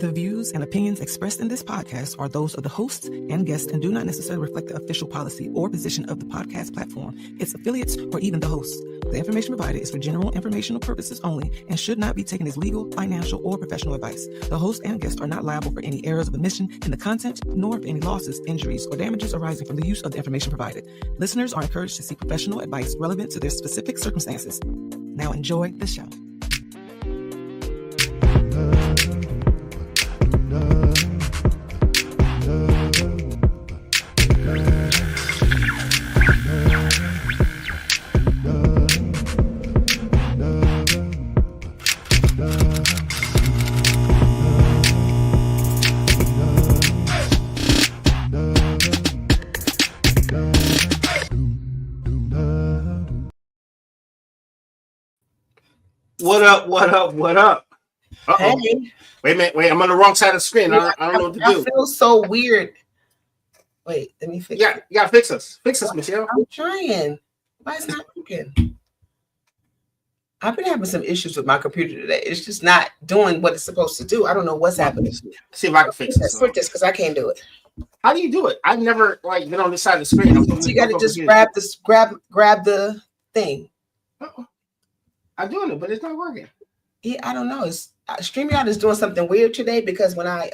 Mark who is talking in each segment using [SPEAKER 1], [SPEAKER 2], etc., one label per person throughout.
[SPEAKER 1] The views and opinions expressed in this podcast are those of the hosts and guests and do not necessarily reflect the official policy or position of the podcast platform, its affiliates, or even the hosts. The information provided is for general informational purposes only and should not be taken as legal, financial, or professional advice. The host and guests are not liable for any errors of omission in the content, nor for any losses, injuries, or damages arising from the use of the information provided. Listeners are encouraged to seek professional advice relevant to their specific circumstances. Now enjoy the show.
[SPEAKER 2] What up? What up? What up? Uh-oh.
[SPEAKER 3] Hey.
[SPEAKER 2] Wait a minute. Wait, I'm on the wrong side of the screen. I don't know what to do.
[SPEAKER 3] I feel so weird. Wait, let me fix it.
[SPEAKER 2] You gotta fix us. Fix us, Michelle.
[SPEAKER 3] I'm trying. Why is it not working? I've been having some issues with my computer today. It's just not doing what it's supposed to do. I don't know what's happening.
[SPEAKER 2] See if I can fix this.
[SPEAKER 3] Put this because I can't do it.
[SPEAKER 2] How do you do it? I've never been on this side of the screen.
[SPEAKER 3] So you got to just grab the thing.
[SPEAKER 2] Uh-oh. I'm doing it, but it's not working.
[SPEAKER 3] Yeah, I don't know. It's StreamYard is doing something weird today because when I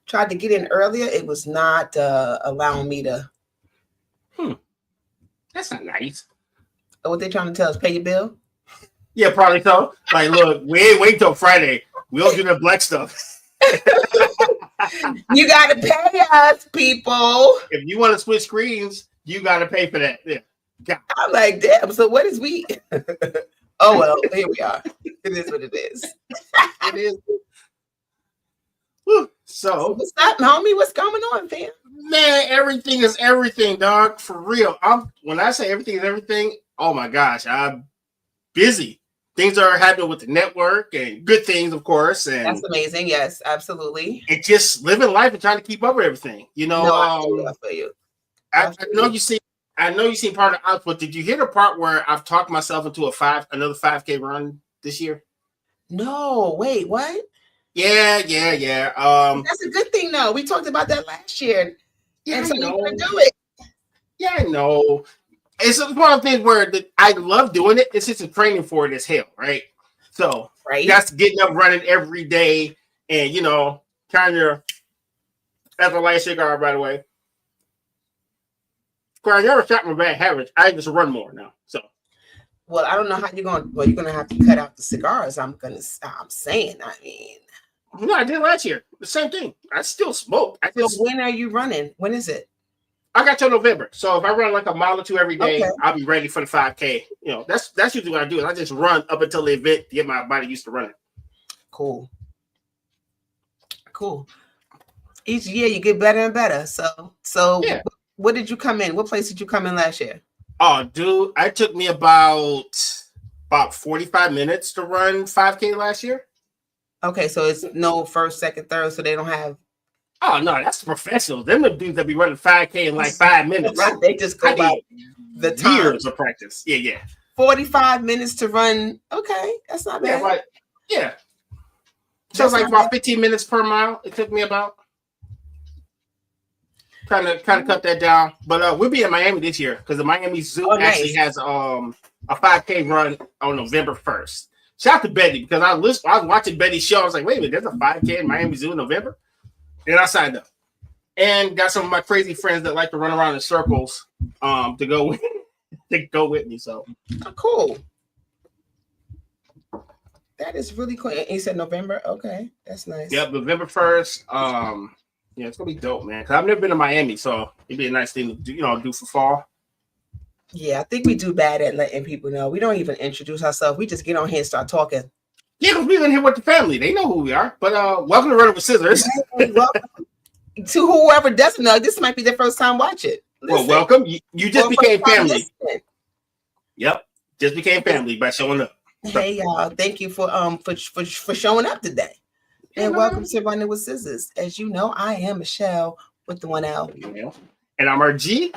[SPEAKER 3] tried to get in earlier, it was not allowing me to.
[SPEAKER 2] That's not nice.
[SPEAKER 3] What they trying to tell us? Pay your bill?
[SPEAKER 2] Yeah, probably so. Like, look, we ain't wait till Friday. We don't do the black stuff.
[SPEAKER 3] You got to pay us, people.
[SPEAKER 2] If you want to switch screens, you got to pay for that. Yeah.
[SPEAKER 3] I'm like, damn. So what is we? Oh well, here we are. It is what it is.
[SPEAKER 2] It is. Whew. So
[SPEAKER 3] What's up, homie? What's going on, fam?
[SPEAKER 2] Man, everything is everything, dog. For real. When I say everything is everything, oh my gosh, I'm busy. Things are happening with the network and good things, of course. And
[SPEAKER 3] that's amazing. Yes, absolutely.
[SPEAKER 2] And just living life and trying to keep up with everything. You know,
[SPEAKER 3] I feel you.
[SPEAKER 2] I know you see. I know you've seen part of the output. Did you hear the part where I've talked myself into another 5K run this year?
[SPEAKER 3] No, wait, what?
[SPEAKER 2] Yeah.
[SPEAKER 3] That's a good thing, though. We talked about that last year.
[SPEAKER 2] Yeah,
[SPEAKER 3] and so
[SPEAKER 2] I know.
[SPEAKER 3] you're gonna do it.
[SPEAKER 2] Yeah, I know. It's one of the things where I love doing it. It's just a training for it as hell, right? So that's getting up, running every day, and trying to. That's a light cigar, by the way. I never shot my bad habits. I just run more now. So,
[SPEAKER 3] well, I don't know how you're going. Well, you're going to have to cut out the cigars. I'm saying. I mean,
[SPEAKER 2] no, I did last year. The same thing. I still smoke.
[SPEAKER 3] So when are you running? When is it?
[SPEAKER 2] I got till November. So if I run like a mile or two every day, I'll be ready for the 5K. That's usually what I do. I just run up until the event to get my body used to running.
[SPEAKER 3] Cool. Each year you get better and better. So yeah. What did you come in? What place did you come in last year?
[SPEAKER 2] Oh, dude, it took me about 45 minutes to run 5K last year.
[SPEAKER 3] Okay, so it's no first, second, third, so they don't have.
[SPEAKER 2] Oh no, that's professionals. Them the dudes that be running 5K in like 5 minutes.
[SPEAKER 3] Right, they just go by the time.
[SPEAKER 2] Years of practice. Yeah.
[SPEAKER 3] 45 minutes to run. Okay, that's not bad.
[SPEAKER 2] Yeah. So it's like about 15 minutes per mile. It took me about. Trying to cut that down, but we'll be in Miami this year because the Miami Zoo actually has a 5K run on November 1st. Shout out to Betty because I was watching Betty's show. I was like, wait a minute, there's a 5K in Miami Zoo in November, and I signed up and got some of my crazy friends that like to run around in circles to go with me. So
[SPEAKER 3] cool. That is really cool. And you said November. Okay, that's nice.
[SPEAKER 2] Yep, November 1st. Yeah, it's gonna be dope, man. Cause I've never been to Miami, so it'd be a nice thing to do for fall.
[SPEAKER 3] Yeah, I think we do bad at letting people know. We don't even introduce ourselves. We just get on here and start talking.
[SPEAKER 2] Yeah, because we've been here with the family. They know who we are. But welcome to Running with Scissors.
[SPEAKER 3] Welcome to whoever doesn't know. This might be their first time watching.
[SPEAKER 2] Well, welcome. You just became family. Yep, just became family by showing up.
[SPEAKER 3] Hey y'all, thank you for showing up today. And welcome to Running with Scissors. As you know, I am Michelle with the 1L.
[SPEAKER 2] And I'm RG.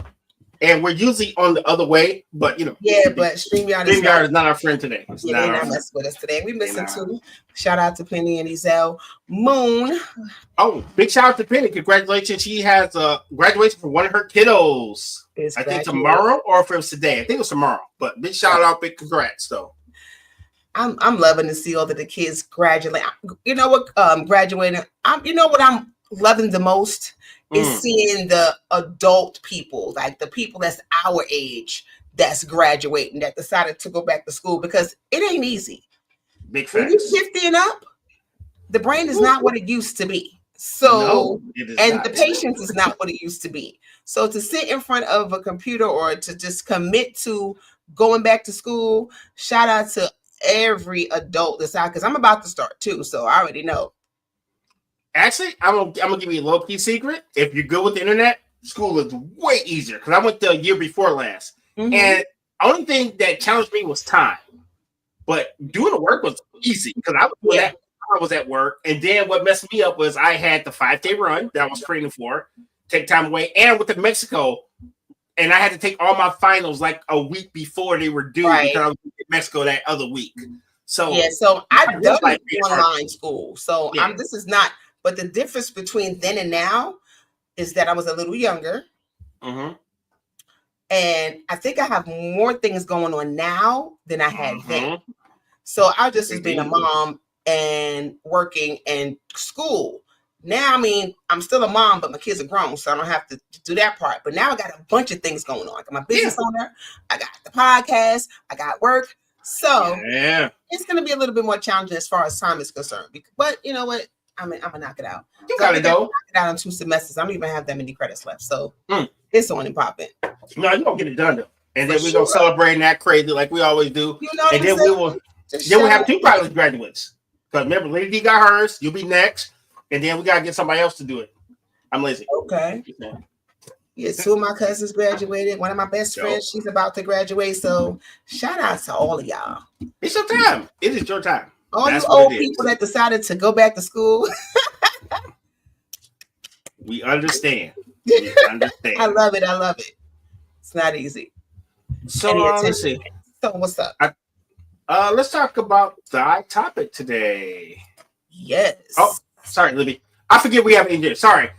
[SPEAKER 2] And we're usually on the other way, but
[SPEAKER 3] yeah, but StreamYard
[SPEAKER 2] is not our friend today.
[SPEAKER 3] They're not messing with us today. We listen to shout out to Penny and Ezell Moon.
[SPEAKER 2] Oh, big shout out to Penny! Congratulations, she has a graduation for one of her kiddos. I think tomorrow, or if it was today. I think it was tomorrow. But big shout out, big congrats though.
[SPEAKER 3] I'm loving to see all of the kids graduate. You know what? Graduating. You know what I'm loving the most is seeing the adult people, like the people that's our age, that's graduating, that decided to go back to school, because it ain't easy.
[SPEAKER 2] Big facts.
[SPEAKER 3] When you're 50 and up, the brain is not what it used to be. So, and the patience is not what it used to be. So to sit in front of a computer or to just commit to going back to school, shout out to every adult that's out, because I'm about to start too. So I already know.
[SPEAKER 2] Actually, I'm gonna give you a low key secret. If you're good with the internet, school is way easier, because I went the year before last, and the only thing that challenged me was time. But doing the work was easy, because I was at work, and then what messed me up was I had the 5K run that I was training for, take time away, and with the Mexico, and I had to take all my finals like a week before they were due, because I was in Mexico that other week. So
[SPEAKER 3] yeah, so I've done online school. So this is not. But the difference between then and now is that I was a little younger. And I think I have more things going on now than I had then. So I just as being a mom and working and school. Now, I mean, I'm still a mom, but my kids are grown, so I don't have to do that part. But now I got a bunch of things going on. I got my business owner, I got the podcast, I got work. So it's going to be a little bit more challenging as far as time is concerned. But you know what? I'm gonna knock it out.
[SPEAKER 2] You gotta go.
[SPEAKER 3] Knock it out in 2 semesters. I don't even have that many credits left, so it's on and popping.
[SPEAKER 2] No, you don't get it done though. And then we're gonna celebrate that crazy like we always do.
[SPEAKER 3] You know,
[SPEAKER 2] and then we'll have 2 college graduates. Because remember, Lady D got hers. You'll be next, and then we gotta get somebody else to do it. I'm lazy.
[SPEAKER 3] Okay. Yeah, 2 of my cousins graduated. One of my best friends, she's about to graduate. So shout out to all of y'all.
[SPEAKER 2] It's your time. It is your time.
[SPEAKER 3] All these old people that decided to go back to school.
[SPEAKER 2] We understand.
[SPEAKER 3] I love it. It's not easy.
[SPEAKER 2] So let's see.
[SPEAKER 3] So what's up?
[SPEAKER 2] Let's talk about the topic today.
[SPEAKER 3] Yes.
[SPEAKER 2] Oh, sorry, Libby. I forget we have an engineer. Sorry,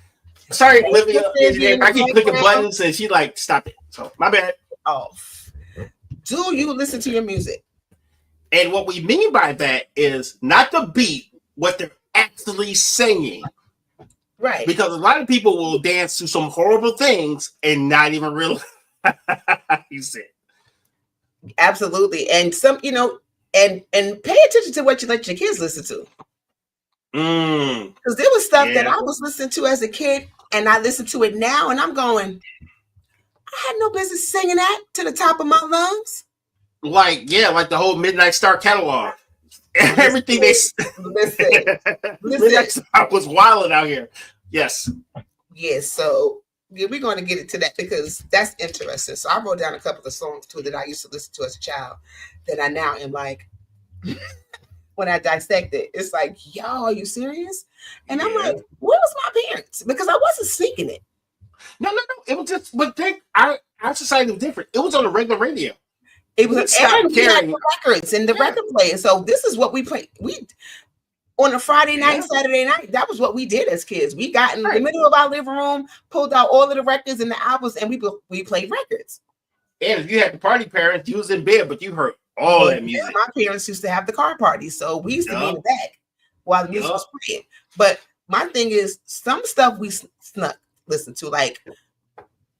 [SPEAKER 2] Libby. I keep clicking buttons and she like stop it. So my bad.
[SPEAKER 3] Oh. Do you listen to your music?
[SPEAKER 2] And what we mean by that is not the beat, what they're actually singing.
[SPEAKER 3] Right.
[SPEAKER 2] Because a lot of people will dance to some horrible things and not even realize you said.
[SPEAKER 3] Absolutely. And some, and pay attention to what you let your kids listen to. Because there was stuff that I was listening to as a kid, and I listen to it now, and I'm going, I had no business singing that to the top of my lungs.
[SPEAKER 2] Like the whole Midnight Star catalog. Everything
[SPEAKER 3] listen.
[SPEAKER 2] Midnight Star was wilding out here. Yes.
[SPEAKER 3] Yes. So we're going to get into that because that's interesting. So I wrote down a couple of songs too that I used to listen to as a child that I now am like, when I dissect it, it's like, yo, are you serious? And I'm like, where was my parents? Because I wasn't sneaking it.
[SPEAKER 2] No. It was just, but our society was different. It was on the regular radio.
[SPEAKER 3] It was records and the record player. So this is what we play. We on a Friday night, Saturday night. That was what we did as kids. We got in the middle of our living room, pulled out all of the records and the albums, and we played records.
[SPEAKER 2] And if you had the party parents, you was in bed, but you heard all that music.
[SPEAKER 3] My parents used to have the car parties, so we used to be in the back while the music was playing. But my thing is, some stuff we snuck listen to, like.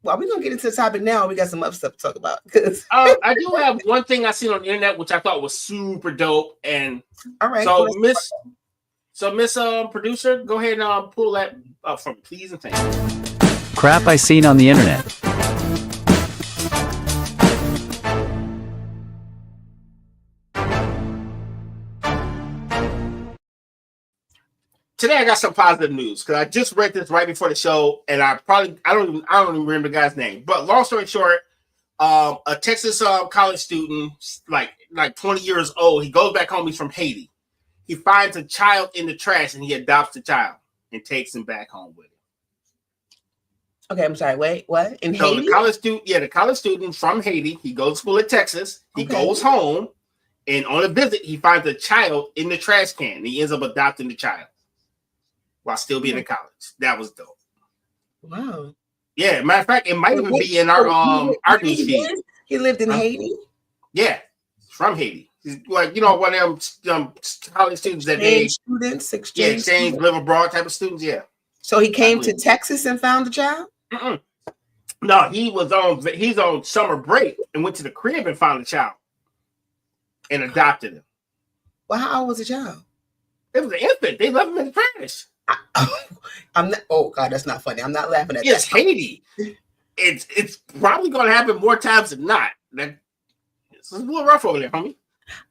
[SPEAKER 3] Well, we're gonna get into the topic now. We got some other stuff to talk about.
[SPEAKER 2] I do have one thing I seen on the internet which I thought was super dope. And
[SPEAKER 3] all right,
[SPEAKER 2] so Miss producer, go ahead and pull that up for me, please, and thank you.
[SPEAKER 4] Crap I seen on the internet.
[SPEAKER 2] Today I got some positive news because I just read this right before the show, and I don't even remember the guy's name. But long story short, a Texas college student, like 20 years old, he goes back home. He's from Haiti. He finds a child in the trash, and he adopts the child and takes him back home with him.
[SPEAKER 3] Okay, I'm sorry. Wait, what? In Haiti?
[SPEAKER 2] The college student from Haiti. He goes to school at Texas. He goes home, and on a visit, he finds a child in the trash can. He ends up adopting the child while still being in college. That was dope.
[SPEAKER 3] Wow.
[SPEAKER 2] Yeah, matter of fact, it might even be in our news feed.
[SPEAKER 3] He lived in Haiti?
[SPEAKER 2] Yeah, from Haiti. He's like, one of them college students that exchange, live abroad type of students. Yeah.
[SPEAKER 3] So he came to Texas and found the child?
[SPEAKER 2] No, he's on summer break and went to the crib and found the child and adopted him.
[SPEAKER 3] Well, how old was the child?
[SPEAKER 2] It was an infant. They left him in the trash.
[SPEAKER 3] Oh God, that's not funny. I'm not laughing at that.
[SPEAKER 2] It's Haiti. It's probably going to happen more times than not. It's a little rough over there, homie.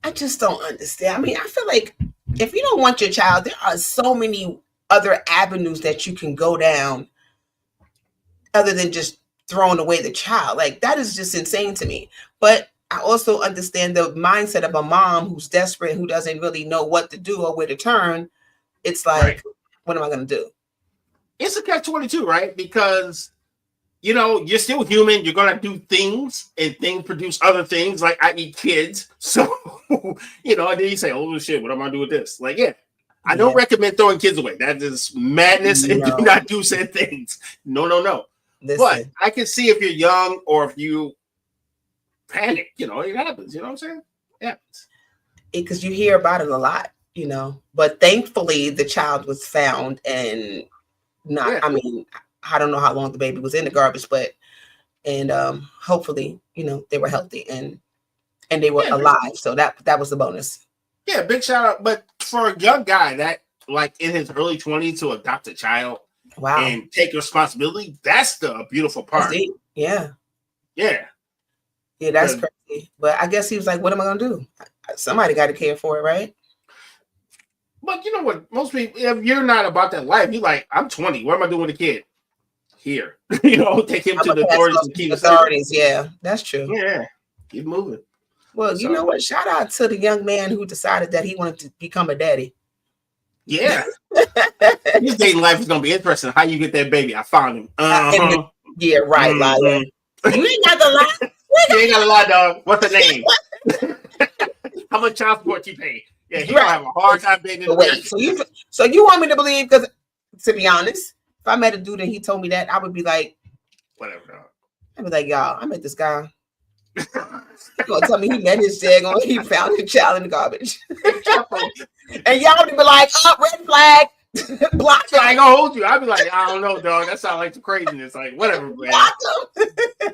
[SPEAKER 3] I just don't understand. I mean, I feel like if you don't want your child, there are so many other avenues that you can go down other than just throwing away the child. Like, that is just insane to me. But I also understand the mindset of a mom who's desperate, who doesn't really know what to do or where to turn. It's like, what am I going to do?
[SPEAKER 2] It's a catch-22, right? Because, you're still human. You're going to do things, and things produce other things. Like, I eat kids. So, and then you say, oh, shit, what am I going to do with this? Like, I don't recommend throwing kids away. That is madness, and do not do said things. No. Listen. But I can see if you're young or if you panic, it happens. You know what I'm saying? It happens.
[SPEAKER 3] Because you hear about it a lot, But thankfully, the child was found and not, I mean, I don't know how long the baby was in the garbage, but, and hopefully, they were healthy and they were alive. So that was the bonus.
[SPEAKER 2] Yeah, big shout out. But for a young guy that, like, in his early 20s to adopt a child and take responsibility, that's the beautiful part.
[SPEAKER 3] Yeah.
[SPEAKER 2] Yeah.
[SPEAKER 3] Yeah, that's crazy. But I guess he was like, what am I going to do? Somebody got to care for it, right?
[SPEAKER 2] But you know what? Most people, if you're not about that life, you're like, I'm 20. What am I doing with a kid? Here. Take him to the authorities and keep
[SPEAKER 3] authorities. Yeah, that's true.
[SPEAKER 2] Yeah. Keep moving.
[SPEAKER 3] Well, you know what? Shout out to the young man who decided that he wanted to become a daddy.
[SPEAKER 2] Yeah. His dating life is going to be interesting. How you get that baby? I found him.
[SPEAKER 3] Yeah, right. Lila. You ain't got to lie.
[SPEAKER 2] You ain't got to lie, dog. What's the name? How much child support you pay? Yeah, he gonna have a hard time being in the
[SPEAKER 3] wait. So you want me to believe? Because to be honest, if I met a dude and he told me that, I would be like,
[SPEAKER 2] whatever, dog.
[SPEAKER 3] I'd be like, y'all, I met this guy. He's gonna tell me he met his jag he found his child in the garbage. And y'all would be like, oh, red flag. Block him.
[SPEAKER 2] I ain't gonna hold you. I'd be like, I don't know, dog. That sounds like some craziness. Like, whatever, man.
[SPEAKER 3] Block him.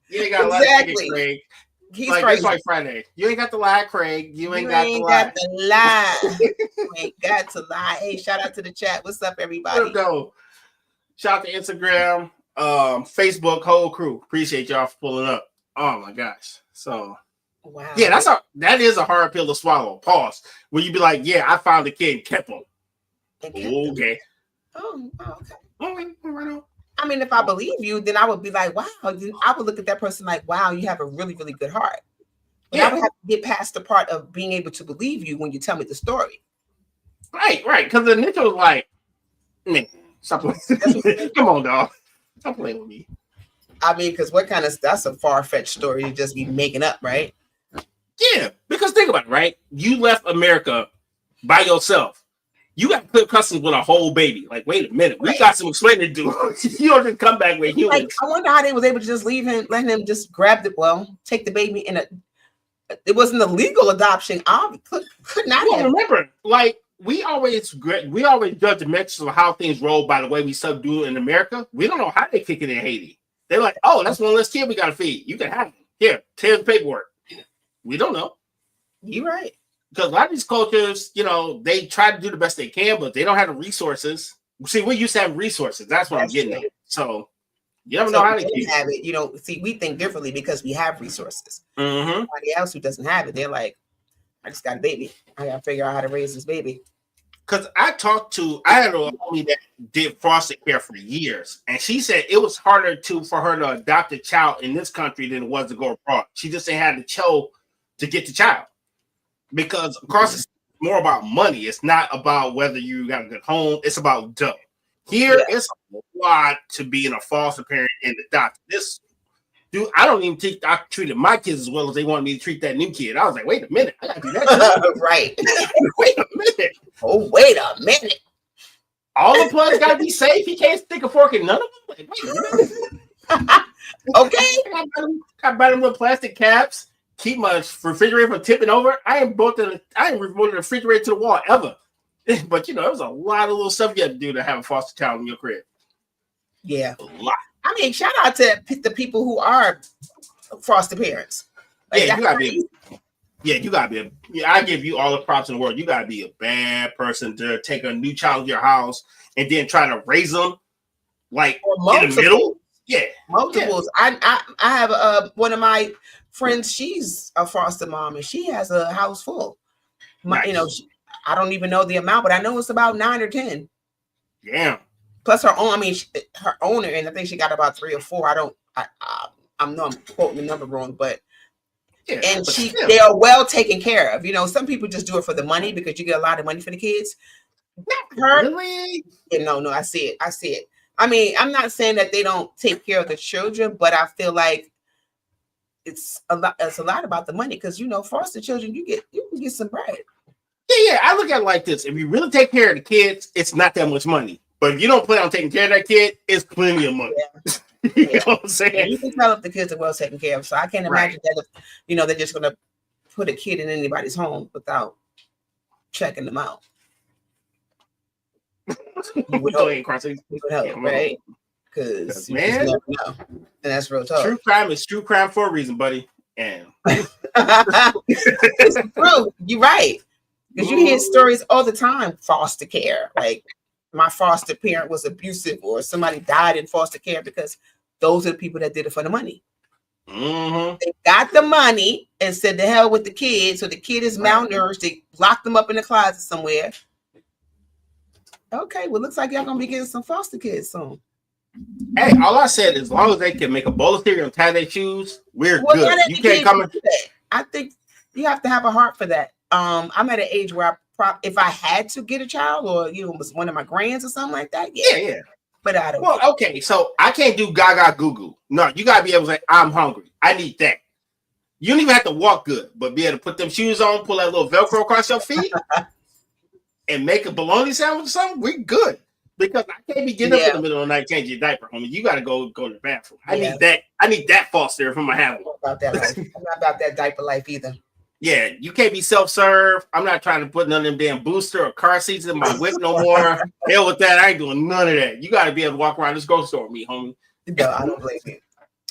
[SPEAKER 2] You ain't got a lot of tickets, Craig.
[SPEAKER 3] He's
[SPEAKER 2] like,
[SPEAKER 3] crazy.
[SPEAKER 2] It's like Friday. You ain't got the lie, Craig. You ain't got the
[SPEAKER 3] lie. You ain't got to lie. Hey, shout out to the chat. What's up, everybody?
[SPEAKER 2] Go. Shout out to Instagram, Facebook, whole crew. Appreciate y'all for pulling up. Oh my gosh. So
[SPEAKER 3] wow.
[SPEAKER 2] Yeah, that is a hard pill to swallow. Pause. Where you be like, yeah, I found a kid and kept him. Okay.
[SPEAKER 3] Oh, okay.
[SPEAKER 2] All right.
[SPEAKER 3] I mean, if I believe you, then I would be like, wow. I would look at that person like, wow, you have a really, really good heart. But I would have to get past the part of being able to believe you when you tell me the story.
[SPEAKER 2] Right. Because the initial was like, man, stop playing. Come on, dog. Stop playing with me.
[SPEAKER 3] I mean, because that's a far-fetched story to just be making up, right?
[SPEAKER 2] Yeah, because think about it, right? You left America by yourself. You got Cliff Customs with a whole baby. Like, wait a minute, we got some explaining to do. You don't just come back with humans.
[SPEAKER 3] Like, I wonder how they was able to just leave him, let him just grab take the baby in it wasn't a legal adoption. Could not have.
[SPEAKER 2] Remember, like we always judge the metrics of how things roll by the way we subdue in America. We don't know how they kick it in Haiti. They're like, oh, that's one less kid we got to feed. You can have it. Here, here's the paperwork. We don't know.
[SPEAKER 3] You're right.
[SPEAKER 2] Because a lot of these cultures, they try to do the best they can, but they don't have the resources. See, we used to have resources. That's what I'm getting at. So you never know how to
[SPEAKER 3] have it. See, we think differently because we have resources.
[SPEAKER 2] Mm-hmm.
[SPEAKER 3] Somebody else who doesn't have it, they're like, I just got a baby. I got to figure out how to raise this baby.
[SPEAKER 2] Because I had a homie that did foster care for years, and she said it was harder for her to adopt a child in this country than it was to go abroad. She just ain't had the show to get the child. Because across it's more about money. It's not about whether you got a good home. It's about dough. Here, it's a lot to being a foster parent and adopt. This dude, I don't even think I treated my kids as well as they wanted me to treat that new kid. I was like, wait a minute, I gotta do that.
[SPEAKER 3] Right.
[SPEAKER 2] Wait a minute.
[SPEAKER 3] Oh, wait a minute.
[SPEAKER 2] All the plugs gotta be safe. He can't stick a fork in none of them. Like, wait a minute.
[SPEAKER 3] Okay.
[SPEAKER 2] I buy them little plastic caps. Keep my refrigerator from tipping over. I ain't remoted the refrigerator to the wall ever. But there was a lot of little stuff you had to do to have a foster child in your crib.
[SPEAKER 3] Yeah,
[SPEAKER 2] a lot.
[SPEAKER 3] I mean, shout out to the people who are foster parents.
[SPEAKER 2] Like, you gotta be. Yeah, you gotta be. I give you all the props in the world. You gotta be a bad person to take a new child to your house and then try to raise them like in the middle. Yeah,
[SPEAKER 3] multiples. Yeah. I have one of my friends. She's a foster mom and she has a house full. Nice. I don't even know the amount, but I know it's about 9 or 10.
[SPEAKER 2] Yeah.
[SPEAKER 3] Plus her own. I mean, her owner, and I think she got about 3 or 4. I'm quoting the number wrong, but they are well taken care of. Some people just do it for the money because you get a lot of money for the kids.
[SPEAKER 2] Not really.
[SPEAKER 3] Yeah, no, I see it. I mean, I'm not saying that they don't take care of the children, but I feel like it's a lot about the money because foster children, you can get some bread.
[SPEAKER 2] Yeah. I look at it like this: if you really take care of the kids, it's not that much money. But if you don't plan on taking care of that kid, it's plenty of money. Yeah. You know what I'm saying?
[SPEAKER 3] And you can tell if the kids are well taken care of. So I can't imagine that if they're just gonna put a kid in anybody's home without checking them out. You would hope, right? Because you just never know. And that's real talk.
[SPEAKER 2] True crime is true crime for a reason, buddy. And
[SPEAKER 3] it's true. You're right. Because you hear stories all the time, foster care. Like my foster parent was abusive or somebody died in foster care because those are the people that did it for the money.
[SPEAKER 2] Mm-hmm.
[SPEAKER 3] They got the money and said the hell with the kid. So the kid is malnourished. They locked them up in the closet somewhere. Okay, well, looks like y'all gonna be getting some foster kids soon.
[SPEAKER 2] Hey, all I said is as long as they can make a bowl of cereal and tie their shoes, we're good. You can't come in.
[SPEAKER 3] I think you have to have a heart for that. I'm at an age where if I had to get a child or was one of my grands or something like that,
[SPEAKER 2] yeah.
[SPEAKER 3] But I don't.
[SPEAKER 2] Well, okay, so I can't do gaga goo goo. No, you gotta be able to say I'm hungry. I need that. You don't even have to walk good, but be able to put them shoes on, pull that little Velcro across your feet, and make a bologna sandwich or something. We're good because I can't be getting up in the middle of the night changing your diaper, homie. You gotta go to the bathroom. I need that. I need that foster if I'm gonna have one.
[SPEAKER 3] About that life. I'm not about that diaper life either.
[SPEAKER 2] Yeah, you can't be self-serve. I'm not trying to put none of them damn booster or car seats in my whip no more. Hell with that. I ain't doing none of that. You got to be able to walk around this grocery store with me, homie.
[SPEAKER 3] No, I don't blame you.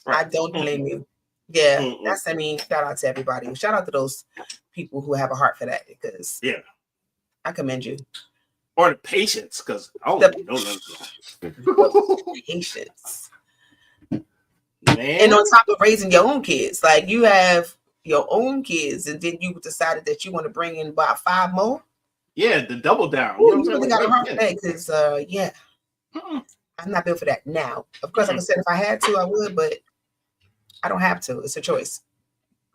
[SPEAKER 3] I don't blame you. Yeah, shout out to everybody. Shout out to those people who have a heart for that because I commend you.
[SPEAKER 2] Or the patience, because
[SPEAKER 3] patience.
[SPEAKER 2] Man.
[SPEAKER 3] And on top of raising your own kids, like you have your own kids, and then you decided that you want to bring in about 5 more.
[SPEAKER 2] Yeah, the double down.
[SPEAKER 3] You really got a heart for that because, I'm not built for that now. Of course, like I said, if I had to, I would, but I don't have to. It's a choice.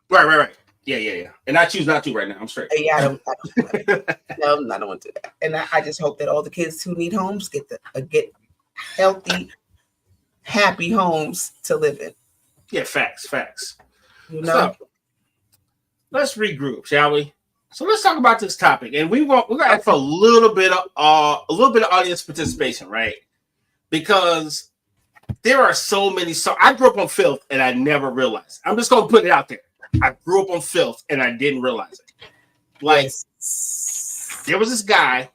[SPEAKER 2] Right. Yeah. And I choose not to right now. I'm straight.
[SPEAKER 3] Yeah, I don't want to do that. And I just hope that all the kids who need homes get healthy, happy homes to live in.
[SPEAKER 2] Yeah, facts. So, let's regroup, shall we? So let's talk about this topic, and we're gonna ask for a little bit of audience participation, right? Because there are so many. So I grew up on filth, and I never realized. I'm just gonna put it out there. I grew up on filth, and I didn't realize it. Like there was this guy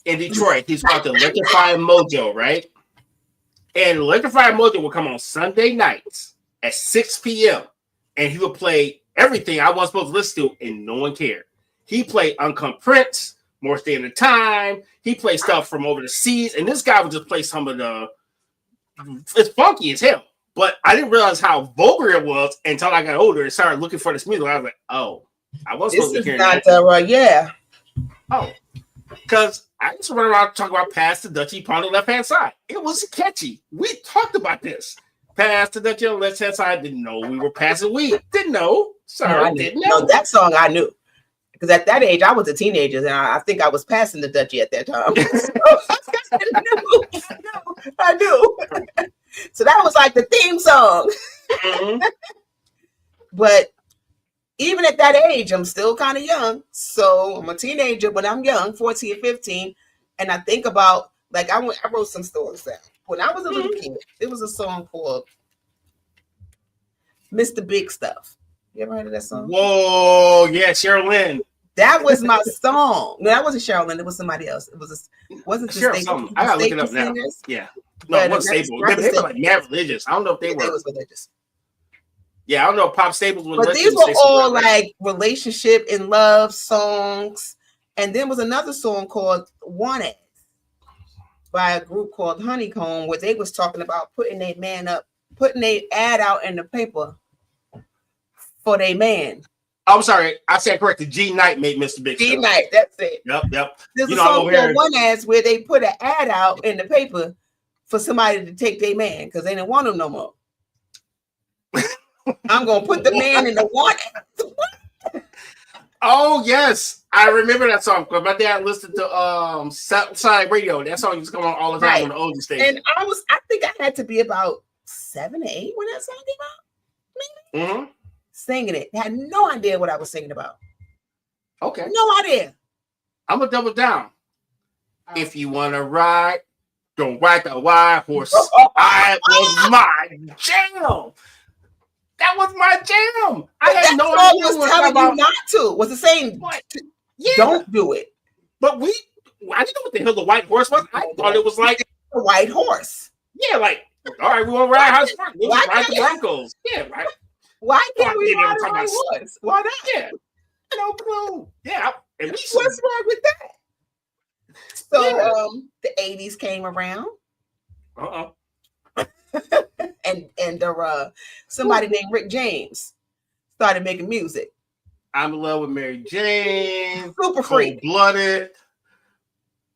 [SPEAKER 2] in Detroit. He's called the Electrifying Mojo, right? And Electrifying Mojo would come on Sunday nights at 6 p.m. and he would play everything I wasn't supposed to listen to, and no one cared. He played Uncut Prince, More Standard Time. He played stuff from over the seas, and this guy would just play some of the. It's funky as hell, but I didn't realize how vulgar it was until I got older and started looking for this music. I was like, "Oh, I was supposed to hear that."
[SPEAKER 3] Yeah.
[SPEAKER 2] Oh, because I used to run around talking about Pass the Dutchie on the left-hand side. It was catchy. We talked about this. Pass the Dutchie on the left-hand side. Didn't know we were passing weed. Didn't know. Sorry, didn't know.
[SPEAKER 3] No, that song I knew. Because at that age, I was a teenager, and I think I was passing the Dutchie at that time. I knew. So that was like the theme song. Mm-hmm. But even at that age, I'm still kind of young. So I'm a teenager, but I'm young, 14, 15. And I think about, like, I wrote some stories down. When I was a little kid, there was a song called Mr. Big Stuff. You ever heard of that song?
[SPEAKER 2] Whoa, yeah, Cheryl Lynn.
[SPEAKER 3] That was my song. No, that wasn't Cheryl Lynn. It was somebody else. It wasn't the
[SPEAKER 2] Cheryl something. I gotta look it up now. Yeah. No, it wasn't Staples. They were like mad religious. I don't know if they were.
[SPEAKER 3] It was religious.
[SPEAKER 2] Yeah, I don't know if Pop Staples was.
[SPEAKER 3] But these were all like relationship and love songs. And then was another song called Wanted by a group called Honeycomb, where they was talking about putting their man up, putting their ad out in the paper for their man.
[SPEAKER 2] I'm sorry, I said correctly. G Knight made Mr. Big Stuff.
[SPEAKER 3] G Knight, that's it.
[SPEAKER 2] Yep.
[SPEAKER 3] There's a song called One Ass where they put an ad out in the paper for somebody to take their man because they didn't want him no more. I'm gonna put the man in the one.
[SPEAKER 2] Oh yes, I remember that song because my dad listened to Southside Radio. That song used to come on all the time on the older station.
[SPEAKER 3] And I think I had to be about 7 or 8 when that song came out. Maybe. Mm-hmm. Singing it. Had no idea what I was singing about.
[SPEAKER 2] Okay.
[SPEAKER 3] No idea.
[SPEAKER 2] I'm gonna double down. If you wanna ride, don't ride the wild horse. I was my jam. That was my jam. I had no idea
[SPEAKER 3] what was telling you not to. Was the same? Yeah. Don't do it.
[SPEAKER 2] But I didn't know what the hell the white horse was. I thought it was like
[SPEAKER 3] a white horse.
[SPEAKER 2] Yeah, like all right, we want to ride horse first. Let's ride the Broncos. Yeah, right.
[SPEAKER 3] Why can't we ride a white horse? Why not?
[SPEAKER 2] Yeah, no clue. Yeah,
[SPEAKER 3] what's wrong with that? So the 80s came around. and somebody named Rick James started making music.
[SPEAKER 2] I'm in love with Mary Jane.
[SPEAKER 3] Super freak.
[SPEAKER 2] Cold-blooded.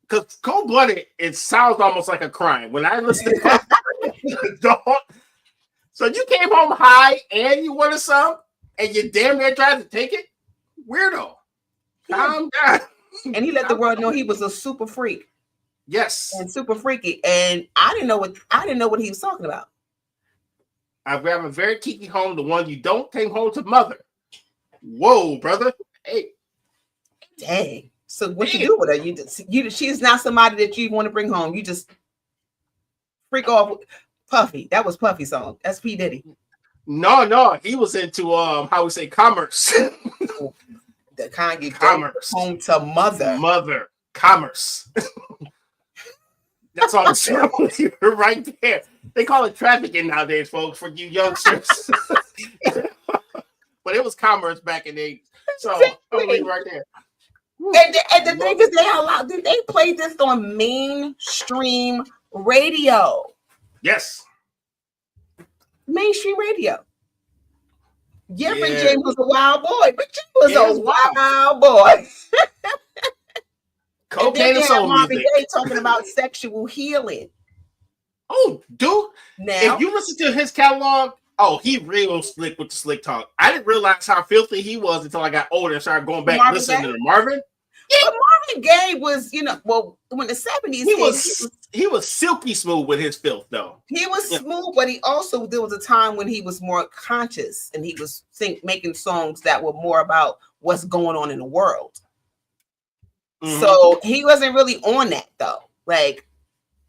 [SPEAKER 2] Because cold-blooded, it sounds almost like a crime. When I listen to so you came home high and you wanted some and you damn near tried to take it? Weirdo. Calm down.
[SPEAKER 3] And he let the world know he was a super freak.
[SPEAKER 2] Yes.
[SPEAKER 3] And super freaky. And I didn't know what he was talking about.
[SPEAKER 2] I've got a very kiki home, the one you don't take home to mother. Whoa, brother. Hey.
[SPEAKER 3] Dang. So what you do with her? She's not somebody that you want to bring home. You just freak off. Puffy. That was Puffy's song. That's P. Diddy.
[SPEAKER 2] No. He was into how we say commerce.
[SPEAKER 3] The kind you commerce. Home to mother.
[SPEAKER 2] Mother. Commerce. That's all I'm saying right there. They call it trafficking nowadays, folks, for you youngsters. But it was commerce back in the 80s. So I'm right there.
[SPEAKER 3] And the thing is, they played this on mainstream radio.
[SPEAKER 2] Yes.
[SPEAKER 3] Mainstream radio. Yeah, Rick James was a wild boy. Rick James was a wild boy.
[SPEAKER 2] Cocaine and soul
[SPEAKER 3] music. They talking about sexual healing.
[SPEAKER 2] Oh, dude! Now, if you listen to his catalog, he real slick with the slick talk. I didn't realize how filthy he was until I got older and started going back listening to Marvin.
[SPEAKER 3] Yeah, but Marvin Gaye was, when the 70s
[SPEAKER 2] he was silky smooth with his filth, though.
[SPEAKER 3] He was smooth, but there was a time when he was more conscious and he was making songs that were more about what's going on in the world. Mm-hmm. So he wasn't really on that though. Like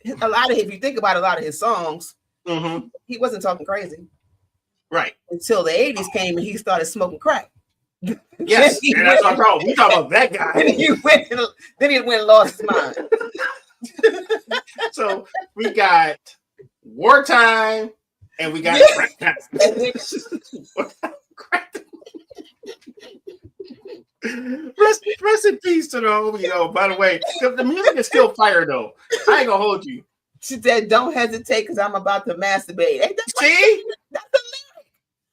[SPEAKER 3] if you think about a lot of his songs, he wasn't talking crazy.
[SPEAKER 2] Right.
[SPEAKER 3] Until the 80s came and he started smoking crack.
[SPEAKER 2] Yes, and that's what I'm talking. We talking about that guy.
[SPEAKER 3] Then he went and lost his mind.
[SPEAKER 2] So we got wartime and we got crack time. Rest in peace to the homie, by the way. The music is still fire, though. I ain't gonna hold you.
[SPEAKER 3] She said, don't hesitate because I'm about to masturbate. Ain't that
[SPEAKER 2] See?
[SPEAKER 3] That's the lyric.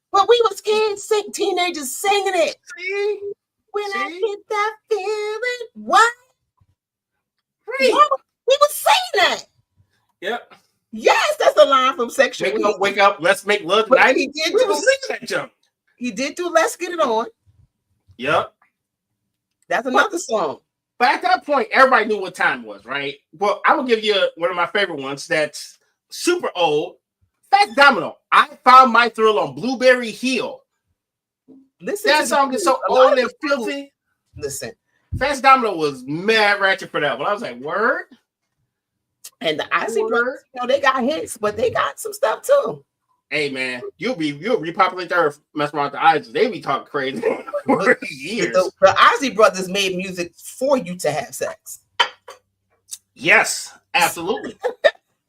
[SPEAKER 3] But we was kids, teenagers singing it.
[SPEAKER 2] See?
[SPEAKER 3] When I get that feeling, what? Right. We was saying that.
[SPEAKER 2] Yep.
[SPEAKER 3] Yes, that's the line from Sexual.
[SPEAKER 2] Wake up, let's make love tonight.
[SPEAKER 3] He did do
[SPEAKER 2] that jump.
[SPEAKER 3] He did do Let's Get It On.
[SPEAKER 2] Yep.
[SPEAKER 3] That's another song.
[SPEAKER 2] But at that point, everybody knew what time it was, right? Well, I'm gonna give you one of my favorite ones that's super old. Fats Domino. I found my thrill on Blueberry Hill.
[SPEAKER 3] Listen,
[SPEAKER 2] that song is so old and filthy.
[SPEAKER 3] Listen,
[SPEAKER 2] Fats Domino was mad ratchet for that one. I was like, word.
[SPEAKER 3] And the Isley Brothers, they got hits, but they got some stuff too.
[SPEAKER 2] Hey man, you'll repopulate the earth, mess around with the Isleys. They be talking crazy for years.
[SPEAKER 3] The Isley Brothers made music for you to have sex.
[SPEAKER 2] Yes, absolutely.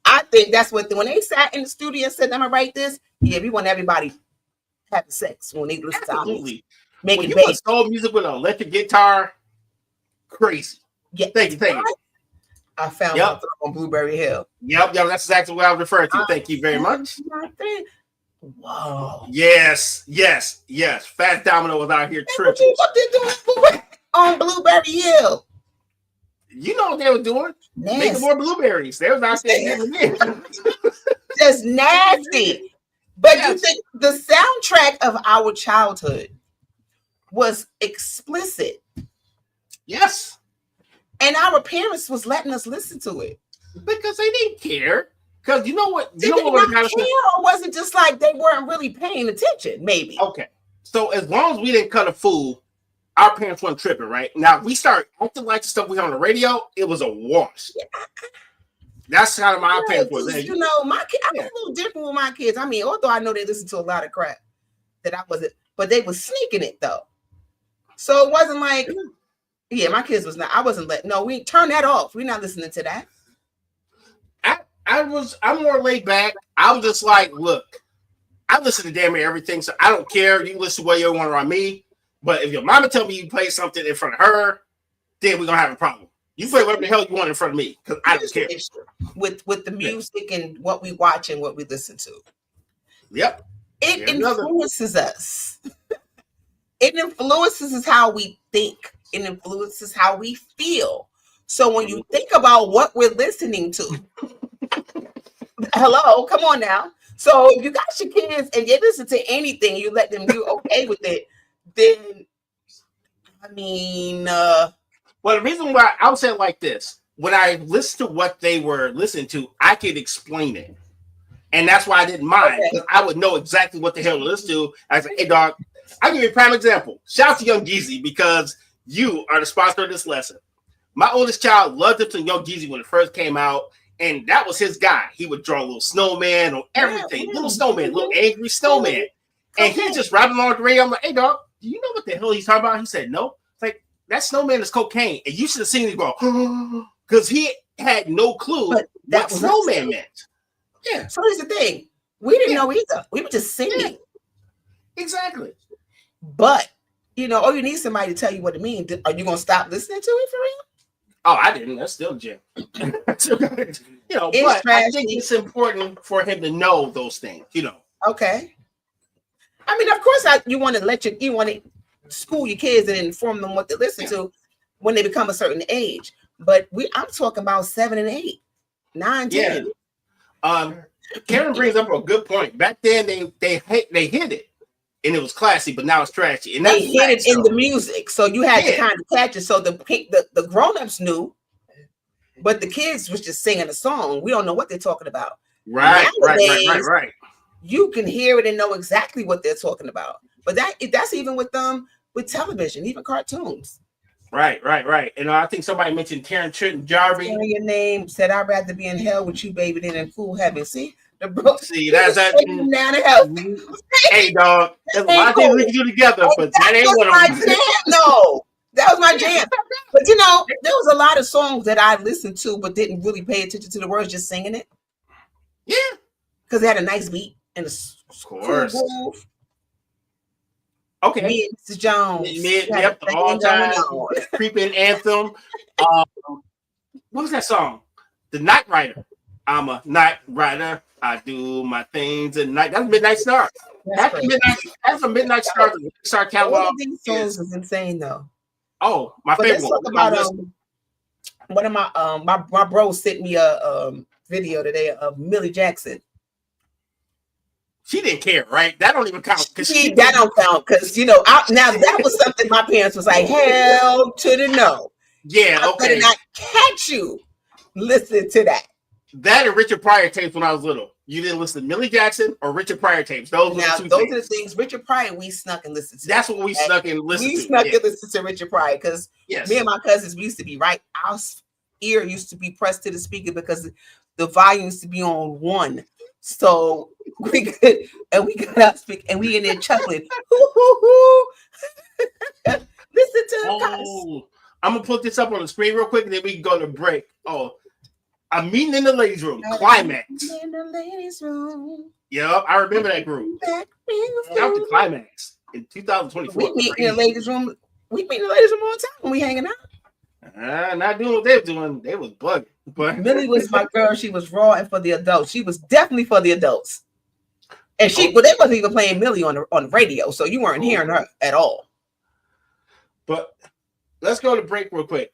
[SPEAKER 3] I think that's what when they sat in the studio and said, "I'm gonna write this." Yeah, we want everybody having sex when they listen to music. Making
[SPEAKER 2] soul music with an electric guitar, crazy.
[SPEAKER 3] Yeah,
[SPEAKER 2] thank you.
[SPEAKER 3] I found out on Blueberry Hill.
[SPEAKER 2] Yep, that's exactly what I was referring to. Thank you very much.
[SPEAKER 3] Whoa.
[SPEAKER 2] Yes. Fats Domino was out here tripping.
[SPEAKER 3] What they doing on Blueberry Hill?
[SPEAKER 2] You know what they were doing? Nasty. Making more blueberries. They was out there getting it.
[SPEAKER 3] Just nasty. But you think the soundtrack of our childhood was explicit?
[SPEAKER 2] Yes.
[SPEAKER 3] And our parents was letting us listen to it
[SPEAKER 2] because they didn't care. Because you know what?
[SPEAKER 3] Did they not care, or was it just like they weren't really paying attention? Maybe.
[SPEAKER 2] Okay. So as long as we didn't cut a fool, our parents weren't tripping, right? Now, if we start acting like the stuff we heard on the radio, it was a wash. Yeah. That's kind of my parents was.
[SPEAKER 3] You know, my kids, I'm a little different with my kids. I mean, although I know they listen to a lot of crap that I wasn't, but they was sneaking it though. So it wasn't like. Yeah, my kids was not. I wasn't letting. No, we turn that off. We're not listening to that.
[SPEAKER 2] I'm more laid back. I was just like, look, I listen to damn near everything, so I don't care. You can listen to what you want around me, but if your mama tell me you play something in front of her, then we're gonna have a problem. You play whatever the hell you want in front of me because I don't care.
[SPEAKER 3] With the music and what we watch and what we listen to.
[SPEAKER 2] Yep.
[SPEAKER 3] It influences us. It influences how we think. It influences how we feel. So when you think about what we're listening to, hello, come on now. So if you got your kids and they listen to anything, you let them do okay with it, then I mean, well,
[SPEAKER 2] the reason why I would say it like this: when I listened to what they were listening to, I could explain it, and that's why I didn't mind. Okay. I would know exactly what the hell to listen to. I was like, "Hey, dog, I'll give you a prime example. Shout out to Young Jeezy because you are the sponsor of this lesson. My oldest child loved him to Young Jeezy when it first came out, and that was his guy. He would draw a little snowman on everything, little snowman, little angry snowman, and he's just riding along the radio. I'm like, hey, dog, do you know what the hell he's talking about? He said, no. It's like, that snowman is cocaine, and you should have seen him go, because he had no clue what snowman meant.
[SPEAKER 3] Yeah. So here's the thing. We didn't know either. We were just singing. Yeah.
[SPEAKER 2] Exactly.
[SPEAKER 3] But, you know, you need somebody to tell you what it means. Are you going to stop listening to it for real?
[SPEAKER 2] Oh, I didn't. That's still Jim. You know, but I think it's important for him to know those things, you know.
[SPEAKER 3] Okay. I mean, of course, you want to school your kids and inform them what to listen to when they become a certain age. But I'm talking about 7 and 8, 9, 10.
[SPEAKER 2] Yeah. Karen brings up a good point. Back then, they hid it. And it was classy, but now it's trashy. And
[SPEAKER 3] they hid it in the music, so you had to kind of catch it. So the grown-ups knew, but the kids was just singing a song. We don't know what they're talking about.
[SPEAKER 2] Right.
[SPEAKER 3] You can hear it and know exactly what they're talking about. But that's even with television, even cartoons.
[SPEAKER 2] Right. And I think somebody mentioned Terrence Trenton D'Arby.
[SPEAKER 3] Your name said, "I'd rather be in hell with you, baby, than in cool heaven." See.
[SPEAKER 2] See, that's that. Hey, dog, there's a lot of things we can do together, but that ain't one of them.
[SPEAKER 3] No, that was my jam. But you know, there was a lot of songs that I listened to, but didn't really pay attention to the words, just singing it.
[SPEAKER 2] Yeah,
[SPEAKER 3] because they had a nice beat and a
[SPEAKER 2] cool
[SPEAKER 3] groove.
[SPEAKER 2] Okay,
[SPEAKER 3] me and Mrs. Jones.
[SPEAKER 2] Yep, the all-time creeping anthem. What was that song? The Night Rider. I'm a night rider. I do my things at night. That's Midnight Star. That's a Midnight Star. The Star catalog.
[SPEAKER 3] These songs is insane though.
[SPEAKER 2] Oh, my favorite one.
[SPEAKER 3] One of my bro sent me a video today of Millie Jackson.
[SPEAKER 2] She didn't care, right? That don't even count.
[SPEAKER 3] That don't count because now that was something my parents was like, hell to the no.
[SPEAKER 2] Yeah,
[SPEAKER 3] I better not catch you. Listen to that.
[SPEAKER 2] That and Richard Pryor tapes when I was little. You didn't listen to Millie Jackson or Richard Pryor tapes. Those are the
[SPEAKER 3] things. Richard Pryor, we snuck and listened to.
[SPEAKER 2] That's what we snuck and listened to.
[SPEAKER 3] We snuck and listened to Richard Pryor because me and my cousins, we used to be right. Our ear used to be pressed to the speaker because the volume used to be on 1. So we got up speak and we in there chuckling. Listen to
[SPEAKER 2] I'm gonna put this up on the screen real quick and then we can go to break. A Meeting in the Ladies Room, Climax.
[SPEAKER 3] In the ladies' room.
[SPEAKER 2] Yep, I remember that group. That was the Climax in 2024.
[SPEAKER 3] We meet in the ladies' room. We meet in the ladies' room all the time when we hanging out.
[SPEAKER 2] Not doing what they were doing. They was bugging. But
[SPEAKER 3] Millie was my girl. She was raw and for the adults. She was definitely for the adults. And they wasn't even playing Millie on the radio, so you weren't hearing her at all.
[SPEAKER 2] But let's go to break real quick.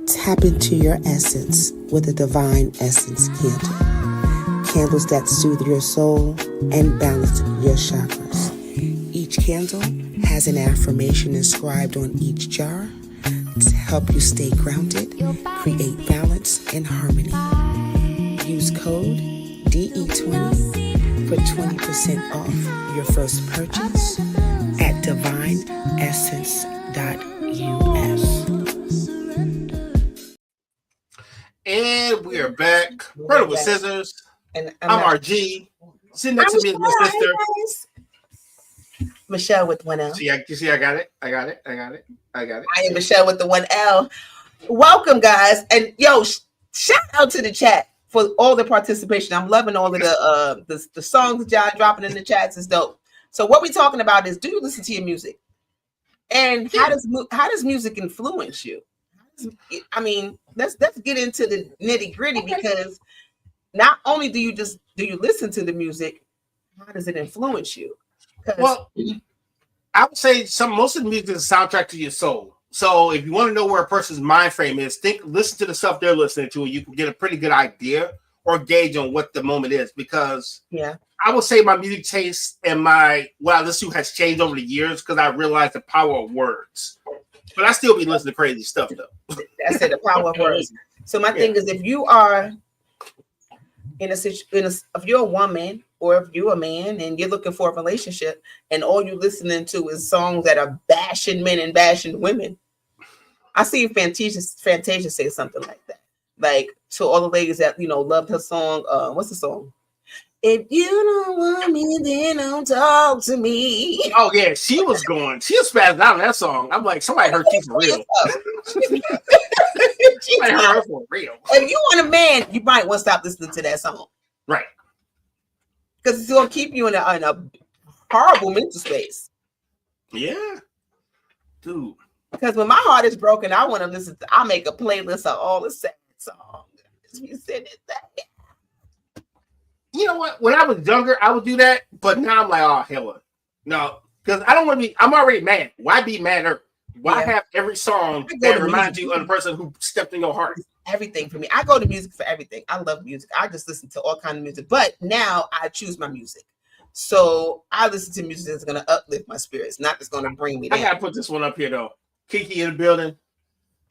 [SPEAKER 5] Tap into your essence with a Divine Essence candle. Candles that soothe your soul and balance your chakras. Each candle has an affirmation inscribed on each jar to help you stay grounded, create balance and harmony. Use code DE20 for 20% off your first purchase at divineessence.us.
[SPEAKER 2] And we are back. Brother with Scissors. And I'm RG. Sitting next to me is my sister.
[SPEAKER 3] Michelle with 1 L.
[SPEAKER 2] You see, I got it. I
[SPEAKER 3] am Michelle with the 1 L. Welcome, guys. And shout out to the chat for all the participation. I'm loving all of the songs that y'all dropping in the chats. Is dope. So what we're talking about is, do you listen to your music? And how does music influence you? I mean, let's get into the nitty gritty, because not only do you listen to the music, how does it influence you?
[SPEAKER 2] Well, I would say most of the music is a soundtrack to your soul. So if you want to know where a person's mind frame is, listen to the stuff they're listening to, and you can get a pretty good idea or gauge on what the moment is. Because I would say my music taste and what I listen to has changed over the years, because I realized the power of words. But I still be listening to crazy stuff, though.
[SPEAKER 3] That's it, the power of words. So my thing is, if you are if you're a woman or if you're a man and you're looking for a relationship and all you're listening to is songs that are bashing men and bashing women, I see Fantasia say something like that. Like, to all the ladies that, loved her song. What's the song? If you don't want me, then don't talk to me.
[SPEAKER 2] Oh, yeah. She was spazzing out on that song. I'm like, somebody heard you for real. Somebody heard her for real.
[SPEAKER 3] If you want a man, you might want to stop listening to that song.
[SPEAKER 2] Right.
[SPEAKER 3] Because it's going to keep you in a horrible mental space.
[SPEAKER 2] Yeah. Dude.
[SPEAKER 3] Because when my heart is broken, I want to listen to, I'll make a playlist of all the sad songs. You said it.
[SPEAKER 2] You know what? When I was younger, I would do that, but now I'm like, oh, hell no. Because I don't want to be, I'm already mad. Why be madder? Why have every song that reminds you of the person who stepped in your heart?
[SPEAKER 3] Everything for me. I go to music for everything. I love music. I just listen to all kinds of music. But now I choose my music. So I listen to music that's going to uplift my spirits, not that's going to bring me down.
[SPEAKER 2] I got to put this one up here, though. Kiki in the building.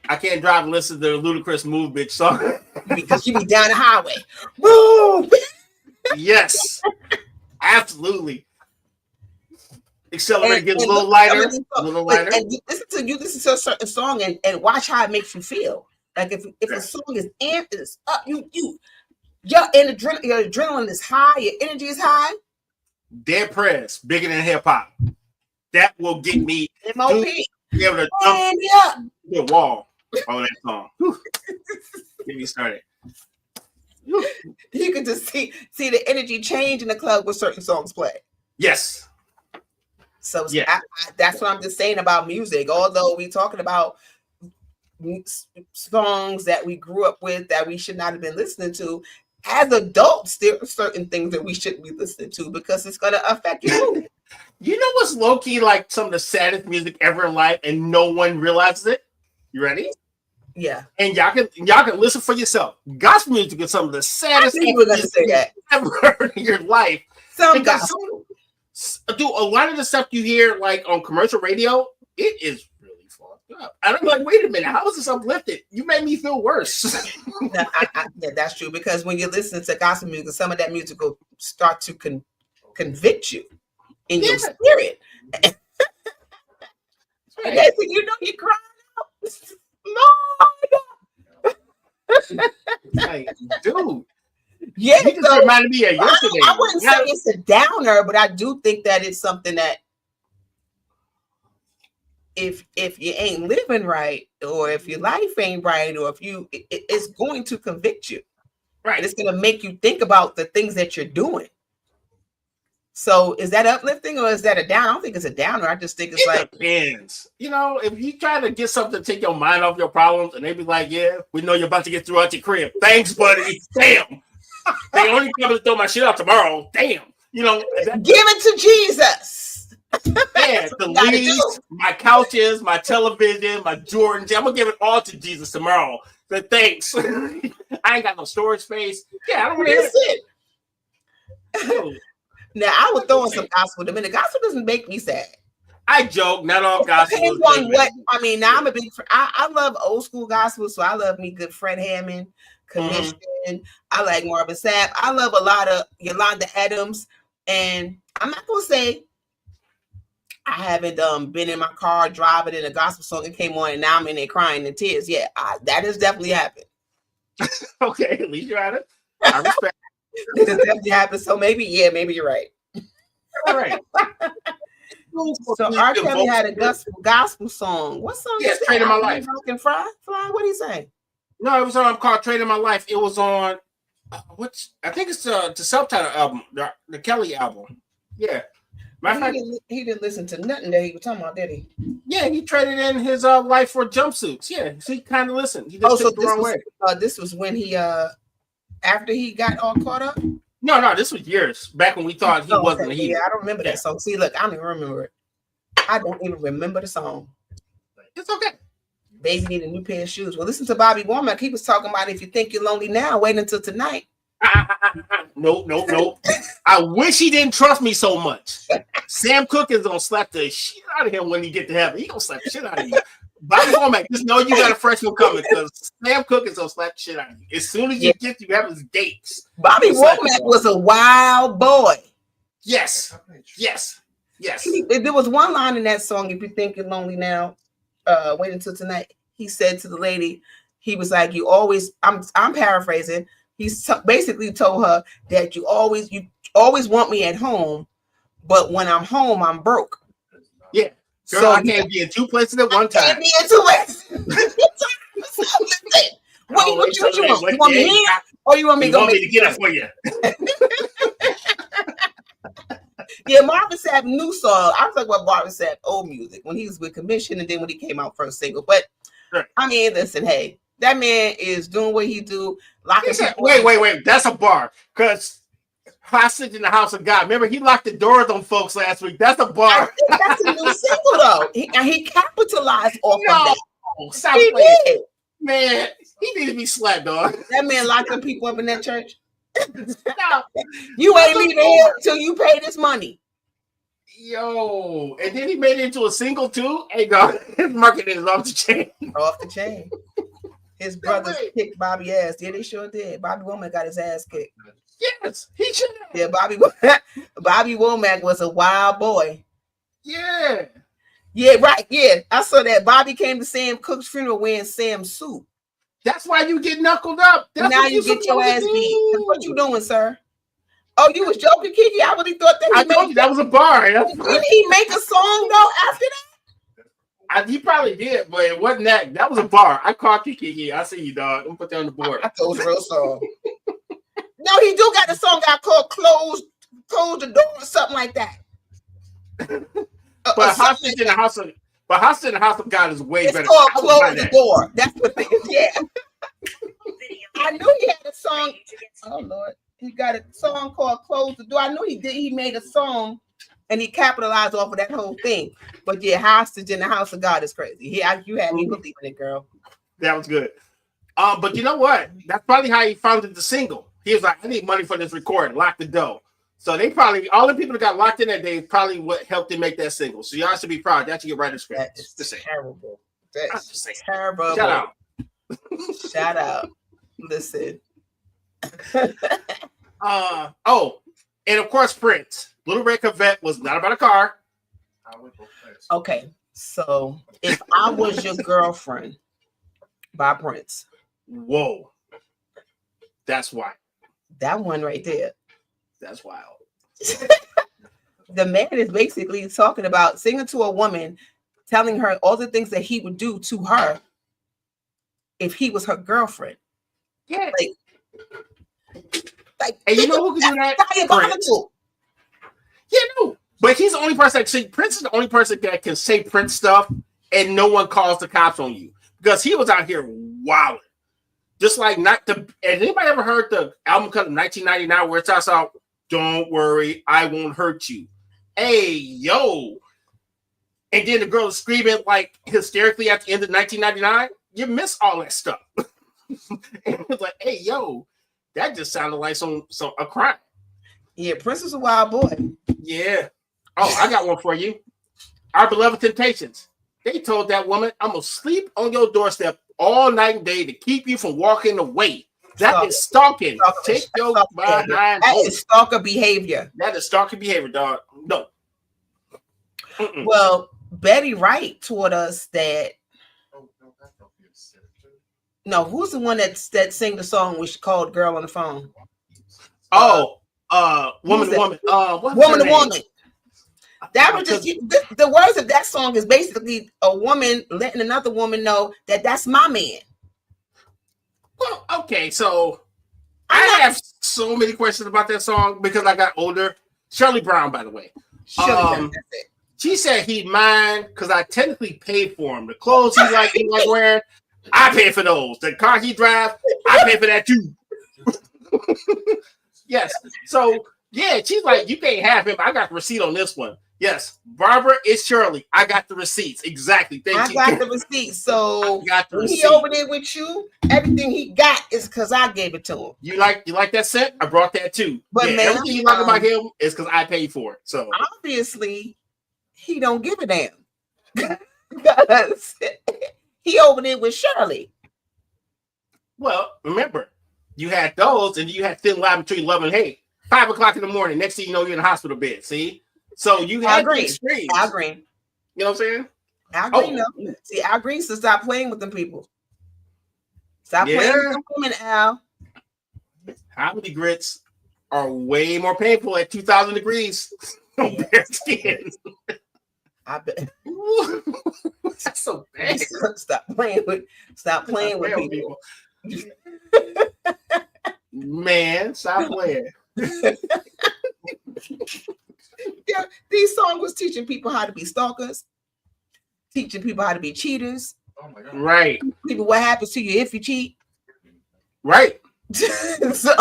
[SPEAKER 2] I can't drive and listen to the Ludacris Move Bitch song.
[SPEAKER 3] Because you be down the highway. Move!
[SPEAKER 2] Yes, absolutely. Accelerate, get a little lighter,
[SPEAKER 3] And listen to a certain song and watch how it makes you feel. Like if a song is amped, it's up, your adrenaline is high, your energy is high.
[SPEAKER 2] Dead Prez, bigger than hip hop. that will get me
[SPEAKER 3] MOP.
[SPEAKER 2] Be able to jump the wall. Oh, that song. Get me started.
[SPEAKER 3] You can just see the energy change in the club when certain songs play.
[SPEAKER 2] Yes.
[SPEAKER 3] So that's what I'm just saying about music. Although we're talking about songs that we grew up with that we should not have been listening to, as adults, there are certain things that we shouldn't be listening to because it's going to affect you.
[SPEAKER 2] You know what's low-key like some of the saddest music ever in life and no one realizes it? You ready?
[SPEAKER 3] Yeah.
[SPEAKER 2] And y'all can listen for yourself. Gospel music is some of the saddest
[SPEAKER 3] things you've
[SPEAKER 2] ever heard in your life.
[SPEAKER 3] Some gospel.
[SPEAKER 2] Dude, a lot of the stuff you hear like on commercial radio, it is really fucked up. And I'm like, wait a minute, how is this uplifted? You made me feel worse.
[SPEAKER 3] Yeah, that's true, because when you listen to gospel music, some of that music will start to convict you in your spirit. Right. And you know you're crying out. Lord!
[SPEAKER 2] Like, dude.
[SPEAKER 3] Yeah,
[SPEAKER 2] you just reminded me of yesterday.
[SPEAKER 3] I wouldn't say it's a downer, but I do think that it's something that if you ain't living right, or if your life ain't right, or if you, it's going to convict you. Right. It's going to make you think about the things that you're doing. So is that uplifting or is that a downer? I don't think it's a downer. I just think it
[SPEAKER 2] depends. You know, if you try to get something to take your mind off your problems and they be like, yeah, we know you're about to get through out your crib. Thanks, buddy. Damn. They only come to throw my shit out tomorrow. Damn. You know,
[SPEAKER 3] give it to Jesus.
[SPEAKER 2] Yeah, the leaves, my couches, my television, my Jordans. I'm gonna give it all to Jesus tomorrow. But thanks. I ain't got no storage space. Yeah, I don't want to hear
[SPEAKER 3] it. Now I would throw in some gospel. The minute gospel doesn't make me sad.
[SPEAKER 2] I joke, not all gospel.
[SPEAKER 3] Depends on what I mean. Now I'm a big. I love old school gospel, so I love me good Fred Hammond, Commission. Mm-hmm. I like Marvin Sapp. I love a lot of Yolanda Adams, and I'm not gonna say I haven't been in my car driving and a gospel song and came on and now I'm in there crying in tears. Yeah, that has definitely happened.
[SPEAKER 2] Okay, at least you're at it. I respect.
[SPEAKER 3] It has definitely happened. So maybe you're right.
[SPEAKER 2] All right.
[SPEAKER 3] So R. Kelly had a gospel song. What song?
[SPEAKER 2] Yes, Trading My Life.
[SPEAKER 3] Fly. What did he say?
[SPEAKER 2] No, it was called Trading My Life. It was on I think it's the subtitle album, the Kelly album. Yeah.
[SPEAKER 3] He didn't listen to nothing that he was talking about, did he?
[SPEAKER 2] Yeah, he traded in his life for jumpsuits. Yeah, so he kind of listened. He just took the wrong way.
[SPEAKER 3] This was when he after he got all caught up?
[SPEAKER 2] No, this was years back when we thought he wasn't.
[SPEAKER 3] Okay. Yeah, I don't remember that song. See, look, I don't even remember it. I don't even remember the song.
[SPEAKER 2] It's okay.
[SPEAKER 3] Baby need a new pair of shoes. Well, listen to Bobby Womack. He was talking about if you think you're lonely now, wait until tonight.
[SPEAKER 2] Nope. I wish he didn't trust me so much. Sam Cooke is gonna slap the shit out of him when he get to heaven. He gonna slap the shit out of you. Bobby Womack, just know you got a fresh one coming because Sam Cooke is gonna slap the shit out of you. As soon as you get to heaven's gates.
[SPEAKER 3] Bobby Womack was a wild boy.
[SPEAKER 2] Yes.
[SPEAKER 3] There was one line in that song, if you think you're lonely now, wait until tonight. He said to the lady, he was like, you always, I'm paraphrasing. He basically told her that you always want me at home, but when I'm home, I'm broke.
[SPEAKER 2] Yeah. Girl, so I can't be in two places at one time. I can't be in two places. What you want? You want me here? Or you want me to go to get it for you?
[SPEAKER 3] Yeah, Marvin Sapp new song. I was talking about Marvin Sapp old music when he was with Commission and then when he came out first single. But I mean, listen, hey, that man is doing what he do.
[SPEAKER 2] Wait. That's a bar. Because Hostage in the House of God. Remember, he locked the doors on folks last week. That's a bar.
[SPEAKER 3] I think that's a new single, though. He capitalized off of that.
[SPEAKER 2] Stop playing. Man, he need to be slapped, dog.
[SPEAKER 3] That man locked them people up in that church. You ain't leaving here until you pay this money.
[SPEAKER 2] Yo, and then he made it into a single too. Hey, God, his marketing is off the chain.
[SPEAKER 3] Off the chain. His brothers kicked Bobby ass. Yeah, they sure did. Bobby Womack got his ass kicked.
[SPEAKER 2] Yes, he should have.
[SPEAKER 3] Yeah, Bobby Womack was a wild boy.
[SPEAKER 2] Yeah.
[SPEAKER 3] Yeah, right. Yeah, I saw that. Bobby came to Sam Cooke's funeral wearing Sam's suit.
[SPEAKER 2] That's why you get knuckled up. That's
[SPEAKER 3] now you get your ass beat. That's what you doing, sir? Oh, you was joking, Kiki? I really thought that
[SPEAKER 2] I told you that was a bar.
[SPEAKER 3] Didn't he make a song though after that?
[SPEAKER 2] He probably did, but it wasn't that. That was a bar. I caught you, Kiki. I see you, dog. I'm gonna put that on the board.
[SPEAKER 3] I thought it was a real song. No, he do got a song called "Close the Door" or something like that.
[SPEAKER 2] But Hostage in the House of God is way better.
[SPEAKER 3] It's called "Close the Door." That's what it is. Yeah. I knew he had a song. Oh Lord, he got a song called "Close the Door." I knew he did. He made a song, and he capitalized off of that whole thing. But yeah, "Hostage in the House of God" is crazy. You had me believing it, girl.
[SPEAKER 2] That was good. But you know what? That's probably how he founded the single. He was like, "I need money for this recording. Lock the dough." So they probably all the people that got locked in that day probably what helped him make that single. So y'all should be proud. That you get right in script.
[SPEAKER 3] That is terrible. That's
[SPEAKER 2] terrible.
[SPEAKER 3] Shout out. Shout out. Listen.
[SPEAKER 2] And of course, Prince. Little Red Corvette was not about a car.
[SPEAKER 3] Okay, so If I Was Your Girlfriend by Prince.
[SPEAKER 2] Whoa. That's wild.
[SPEAKER 3] That one right there.
[SPEAKER 2] That's wild.
[SPEAKER 3] The man is basically talking about singing to a woman, telling her all the things that he would do to her if he was her girlfriend.
[SPEAKER 2] Yeah.
[SPEAKER 3] Like
[SPEAKER 2] and you know who can do that? Prince. Yeah, no. But he's the only person that can Prince is the only person that can say Prince stuff and no one calls the cops on you. Because he was out here wilding. Just like not the. And anybody ever heard the album cut of 1999 where it talks about "Don't worry, I won't hurt you"? Hey, yo. And then the girl is screaming like hysterically at the end of 1999. You miss all that stuff. And it was like, hey, yo, that just sounded like a crime.
[SPEAKER 3] Yeah, Prince is a wild boy.
[SPEAKER 2] Yeah. Oh, I got one for you. Our Beloved Temptations. They told that woman, "I'm gonna sleep on your doorstep all night and day to keep you from walking away." That is stalking. Take your behind home.
[SPEAKER 3] That is stalker behavior.
[SPEAKER 2] That is stalker behavior, dog. No. Mm-mm.
[SPEAKER 3] Well, Betty Wright taught us that. No, who's the one that sang the song which called "Girl on the Phone"?
[SPEAKER 2] Oh, woman to woman.
[SPEAKER 3] Woman to woman. That was just the words of that song is basically a woman letting another woman know that that's my man.
[SPEAKER 2] Well, okay, so I have so many questions about that song because I got older. Shirley Brown, by the way.
[SPEAKER 3] That's it.
[SPEAKER 2] She said he's mine because I technically paid for him. The clothes he like wearing, I pay for those. The car he drives, I pay for that too. Yes. So yeah, she's like, you can't have him. I got the receipt on this one. Yes, Barbara, it's Shirley. I got the receipts. Exactly. Thank you.
[SPEAKER 3] I got the receipts. So when he over there with you, everything he got is because I gave it to him. You like
[SPEAKER 2] that scent? I brought that too.
[SPEAKER 3] But man,
[SPEAKER 2] everything you like about him is because I paid for it. So
[SPEAKER 3] obviously, he don't give a damn. Because he over there with Shirley.
[SPEAKER 2] Well, remember, you had those, and you had thin line between love and hate. 5 o'clock in the morning. Next thing you know, you're in the hospital bed. See. So you had the experience.
[SPEAKER 3] I agree.
[SPEAKER 2] You know what I'm saying?
[SPEAKER 3] I agree. No. See, I agree. So stop playing with them people. Stop playing with them women, Al.
[SPEAKER 2] Comedy grits are way more painful at 2,000 degrees on bare skin.
[SPEAKER 3] I bet.
[SPEAKER 2] That's so bad.
[SPEAKER 3] Stop playing with people.
[SPEAKER 2] Man, stop playing.
[SPEAKER 3] Yeah, these songs was teaching people how to be stalkers, teaching people how to be cheaters.
[SPEAKER 2] Oh my God. Right.
[SPEAKER 3] People, what happens to you if you cheat?
[SPEAKER 2] Right.
[SPEAKER 3] So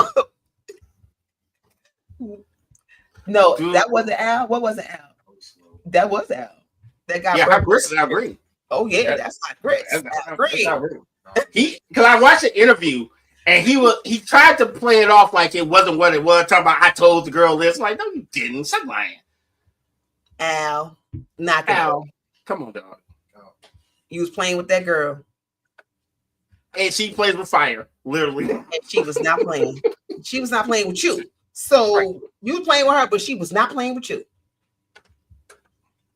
[SPEAKER 3] no, dude. That wasn't Al. What was it, Al? That was Al. That guy.
[SPEAKER 2] Yeah, Hot Grits is Al Green.
[SPEAKER 3] Oh yeah, that's Hot Grits.
[SPEAKER 2] He, because I watched an interview. And he tried to play it off like it wasn't what it was. Talking about I told the girl this. Like, no, you didn't. Stop lying.
[SPEAKER 3] Al, not
[SPEAKER 2] Al. Come on, dog.
[SPEAKER 3] You was playing with that girl.
[SPEAKER 2] And she plays with fire, literally.
[SPEAKER 3] And she was not playing. She was not playing with you. So you were playing with her, but she was not playing with you.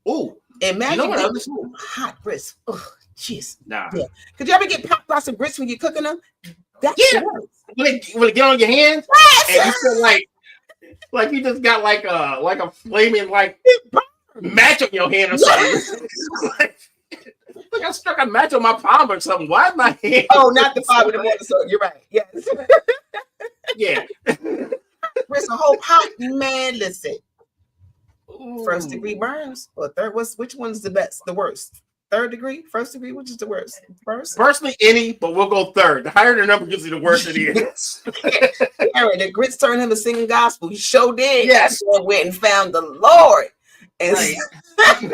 [SPEAKER 2] Ooh.
[SPEAKER 3] Imagine hot grits. Oh, jeez.
[SPEAKER 2] Nah.
[SPEAKER 3] Yeah. Could you ever get popped by some grits when you're cooking them?
[SPEAKER 2] That's when it get on your hands, and you feel like like you just got like a flaming match on your hand or something. Like I struck a match on my palm or something. Why is my hand?
[SPEAKER 3] Oh, not the 5 in the morning. So you're right. Yes.
[SPEAKER 2] Yeah.
[SPEAKER 3] There's a whole pot, man. Listen. First degree burns or third? Which one's the best? The worst? Third degree? First degree? Which is the worst? First?
[SPEAKER 2] Personally, any, but we'll go third. The higher the number gives you the worse it is.
[SPEAKER 3] Aaron, the grits turned him to singing gospel. He sure did.
[SPEAKER 2] Yes.
[SPEAKER 3] I went and found the Lord. And
[SPEAKER 2] Right.
[SPEAKER 3] I'm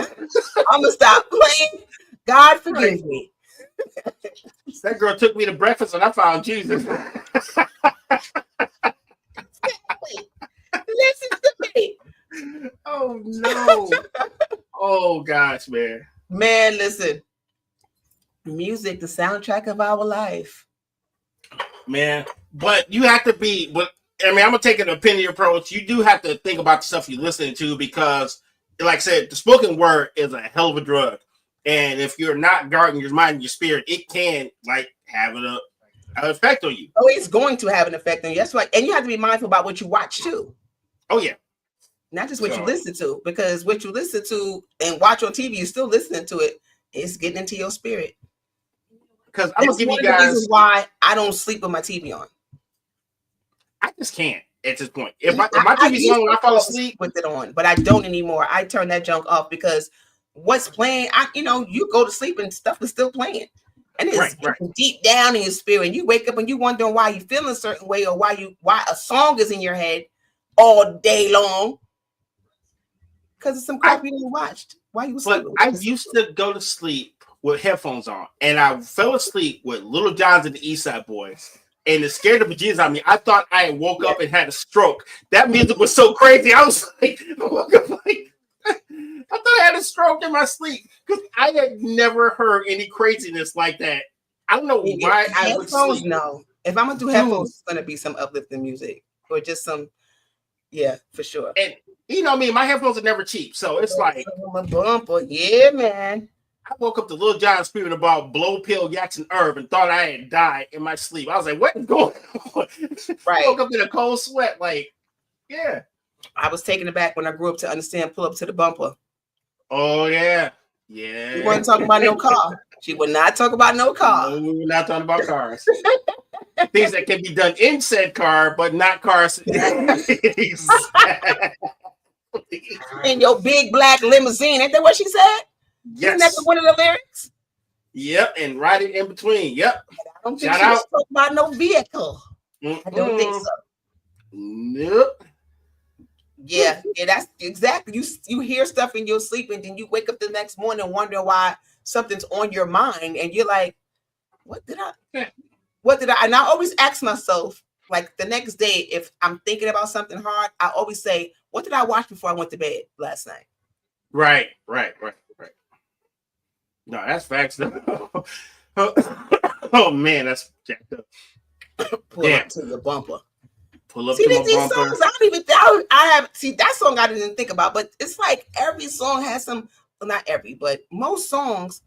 [SPEAKER 3] gonna stop playing. God forgive me.
[SPEAKER 2] That girl took me to breakfast and I found Jesus.
[SPEAKER 3] Listen to me.
[SPEAKER 2] Oh no. Oh gosh, man.
[SPEAKER 3] Man, listen. Music, the soundtrack of our life.
[SPEAKER 2] Man, but you have to be. But I mean, I'm gonna take an opinion approach. You do have to think about the stuff you're listening to because, like I said, the spoken word is a hell of a drug. And if you're not guarding your mind and your spirit, it can have an effect on you.
[SPEAKER 3] Oh, it's going to have an effect on you. That's right. And you have to be mindful about what you watch too.
[SPEAKER 2] Oh yeah.
[SPEAKER 3] Not just what you listen to, because what you listen to and watch on TV, you're still listening to it. It's getting into your spirit.
[SPEAKER 2] Because I'm gonna give you guys
[SPEAKER 3] the reasons why I don't sleep with my TV on.
[SPEAKER 2] I just can't at this point. If my TV's on when I fall asleep
[SPEAKER 3] with it on, but I don't anymore. I turn that junk off because what's playing, you go to sleep and stuff is still playing. And it's deep down in your spirit. And you wake up and you wondering why you feel a certain way or why a song is in your head all day long. Because it's some crap you didn't watch. Why you sleeping?
[SPEAKER 2] But I used to go to sleep with headphones on, and I fell asleep with Little Johns and the East Side Boys, and it scared the bejesus out of me. I thought I had woke up and had a stroke. That music was so crazy. I was like, I woke up like, I thought I had a stroke in my sleep because I had never heard any craziness like that. I don't know why I would sleep.
[SPEAKER 3] No, if I'm gonna do headphones, it's gonna be some uplifting music or just some, for sure.
[SPEAKER 2] And you know me, my headphones are never cheap, so it's like
[SPEAKER 3] a bumper. Yeah, man.
[SPEAKER 2] I woke up to Lil Jon screaming about blow pill, yaks, and herb and thought I had died in my sleep. I was like, what is going on?
[SPEAKER 3] Right.
[SPEAKER 2] I woke up in a cold sweat, yeah.
[SPEAKER 3] I was taken aback when I grew up to understand pull up to the bumper.
[SPEAKER 2] Oh, yeah. Yeah.
[SPEAKER 3] We weren't talking about no car. She would not talk about no car.
[SPEAKER 2] No, we were not talking about cars. Things that can be done in said car, but not cars.
[SPEAKER 3] In your big black limousine. Ain't that what she said?
[SPEAKER 2] Yes.
[SPEAKER 3] Isn't that one of the lyrics?
[SPEAKER 2] Yep, and riding in between. Yep.
[SPEAKER 3] I don't think she was talking about no vehicle. I don't think so.
[SPEAKER 2] Nope.
[SPEAKER 3] Yeah, that's exactly. You hear stuff in your sleep, and then you wake up the next morning wondering why something's on your mind, and you're like, what did I? And I always ask myself, like the next day, if I'm thinking about something hard, I always say, what did I watch before I went to bed last night?
[SPEAKER 2] Right. No, that's facts though. Oh man, that's jacked up.
[SPEAKER 3] Pull up to the bumper.
[SPEAKER 2] Pull up to my bumper.
[SPEAKER 3] Songs, that song I didn't think about, but it's like every song has some, well, not every, but most songs,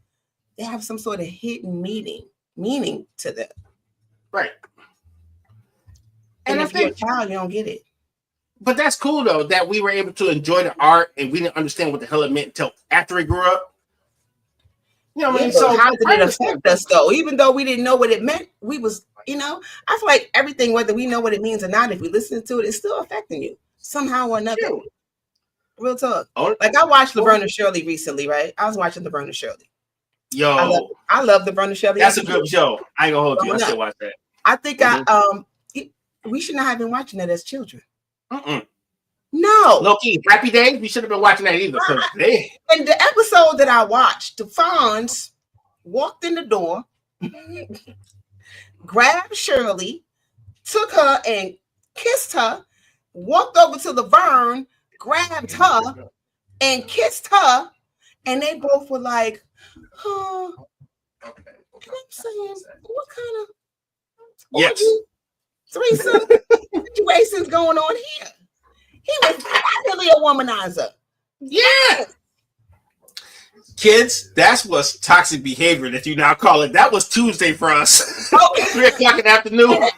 [SPEAKER 3] they have some sort of hidden meaning to them.
[SPEAKER 2] Right.
[SPEAKER 3] And if you're a child, you don't get it.
[SPEAKER 2] But that's cool though, that we were able to enjoy the art and we didn't understand what the hell it meant until after we grew up. You know what I mean? So
[SPEAKER 3] how did it affect us though? Even though we didn't know what it meant, we was, I feel like everything, whether we know what it means or not, if we listen to it, it's still affecting you somehow or another. Yeah. Real talk. Like I watched Laverne and Shirley recently, right? I was watching Laverne and Shirley.
[SPEAKER 2] Yo,
[SPEAKER 3] I love Laverne and Shirley.
[SPEAKER 2] That's a good show. I ain't gonna hold you. I still watch that.
[SPEAKER 3] I think we should not have been watching that as children.
[SPEAKER 2] No. Low-key, Happy Days, we should have been watching that either.
[SPEAKER 3] And the episode that I watched, the Fonz walked in the door, grabbed Shirley, took her and kissed her, walked over to Laverne, grabbed her and kissed her, and they both were like, oh. And I'm saying, what kind of threesome situations going on here? He was definitely a womanizer.
[SPEAKER 2] Yeah. Kids, that's what's toxic behavior that you now call it. That was Tuesday for us. Okay. 3:00 in the afternoon.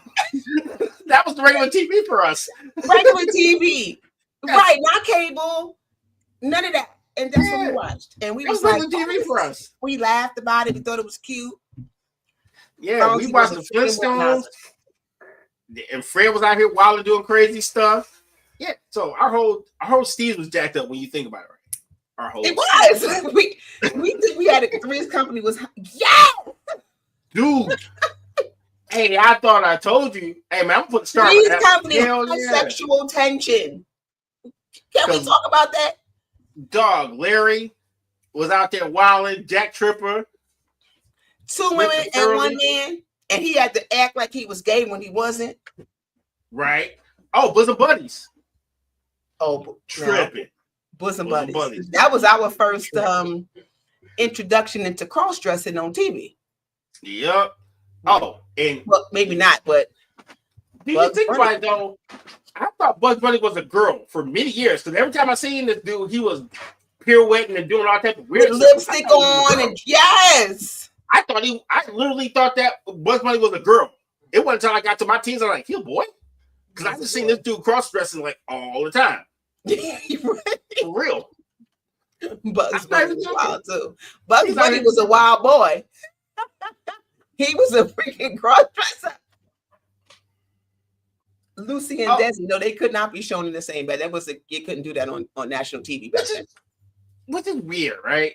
[SPEAKER 2] That was the regular TV for us.
[SPEAKER 3] Regular TV. Yes. Right, not cable. None of that. And that's what we watched. And we was like,
[SPEAKER 2] TV for us.
[SPEAKER 3] We laughed about it. We thought it was cute.
[SPEAKER 2] Yeah, we watched the Flintstones. And Fred was out here wilding, doing crazy stuff. Yeah, so our whole Steve was jacked up when you think about it. Right? Our whole
[SPEAKER 3] it was. we had a Three's Company was
[SPEAKER 2] dude. Hey, I thought I told you. Hey man, I'm putting Star
[SPEAKER 3] Three's Company has sexual tension. Can we talk about that?
[SPEAKER 2] Dog, Larry was out there wilding, Jack Tripper.
[SPEAKER 3] 2 women and 1 man. And he had to act like he was gay when he wasn't.
[SPEAKER 2] Right. Oh, Bosom Buddies.
[SPEAKER 3] Oh,
[SPEAKER 2] tripping.
[SPEAKER 3] Bosom Buddies. That was our first introduction into cross-dressing on TV.
[SPEAKER 2] Yep. Oh, and
[SPEAKER 3] well, maybe not, but
[SPEAKER 2] do you think about it though? I thought Bugs Bunny was a girl for many years because every time I seen this dude, he was pirouetting and doing all type of weird
[SPEAKER 3] with lipstick on, and yes.
[SPEAKER 2] I literally thought that Bugs Bunny was a girl. It wasn't until I got to my teens, I'm like, he a boy? Because I just seen this dude cross-dressing like all the time. For real.
[SPEAKER 3] Bugs Bunny was wild too. Bugs Bunny was a wild boy. He was a freaking cross-dresser. Lucy and Desi, no, they could not be shown in the same bed. You couldn't do that on national TV back then.
[SPEAKER 2] Which is weird, right?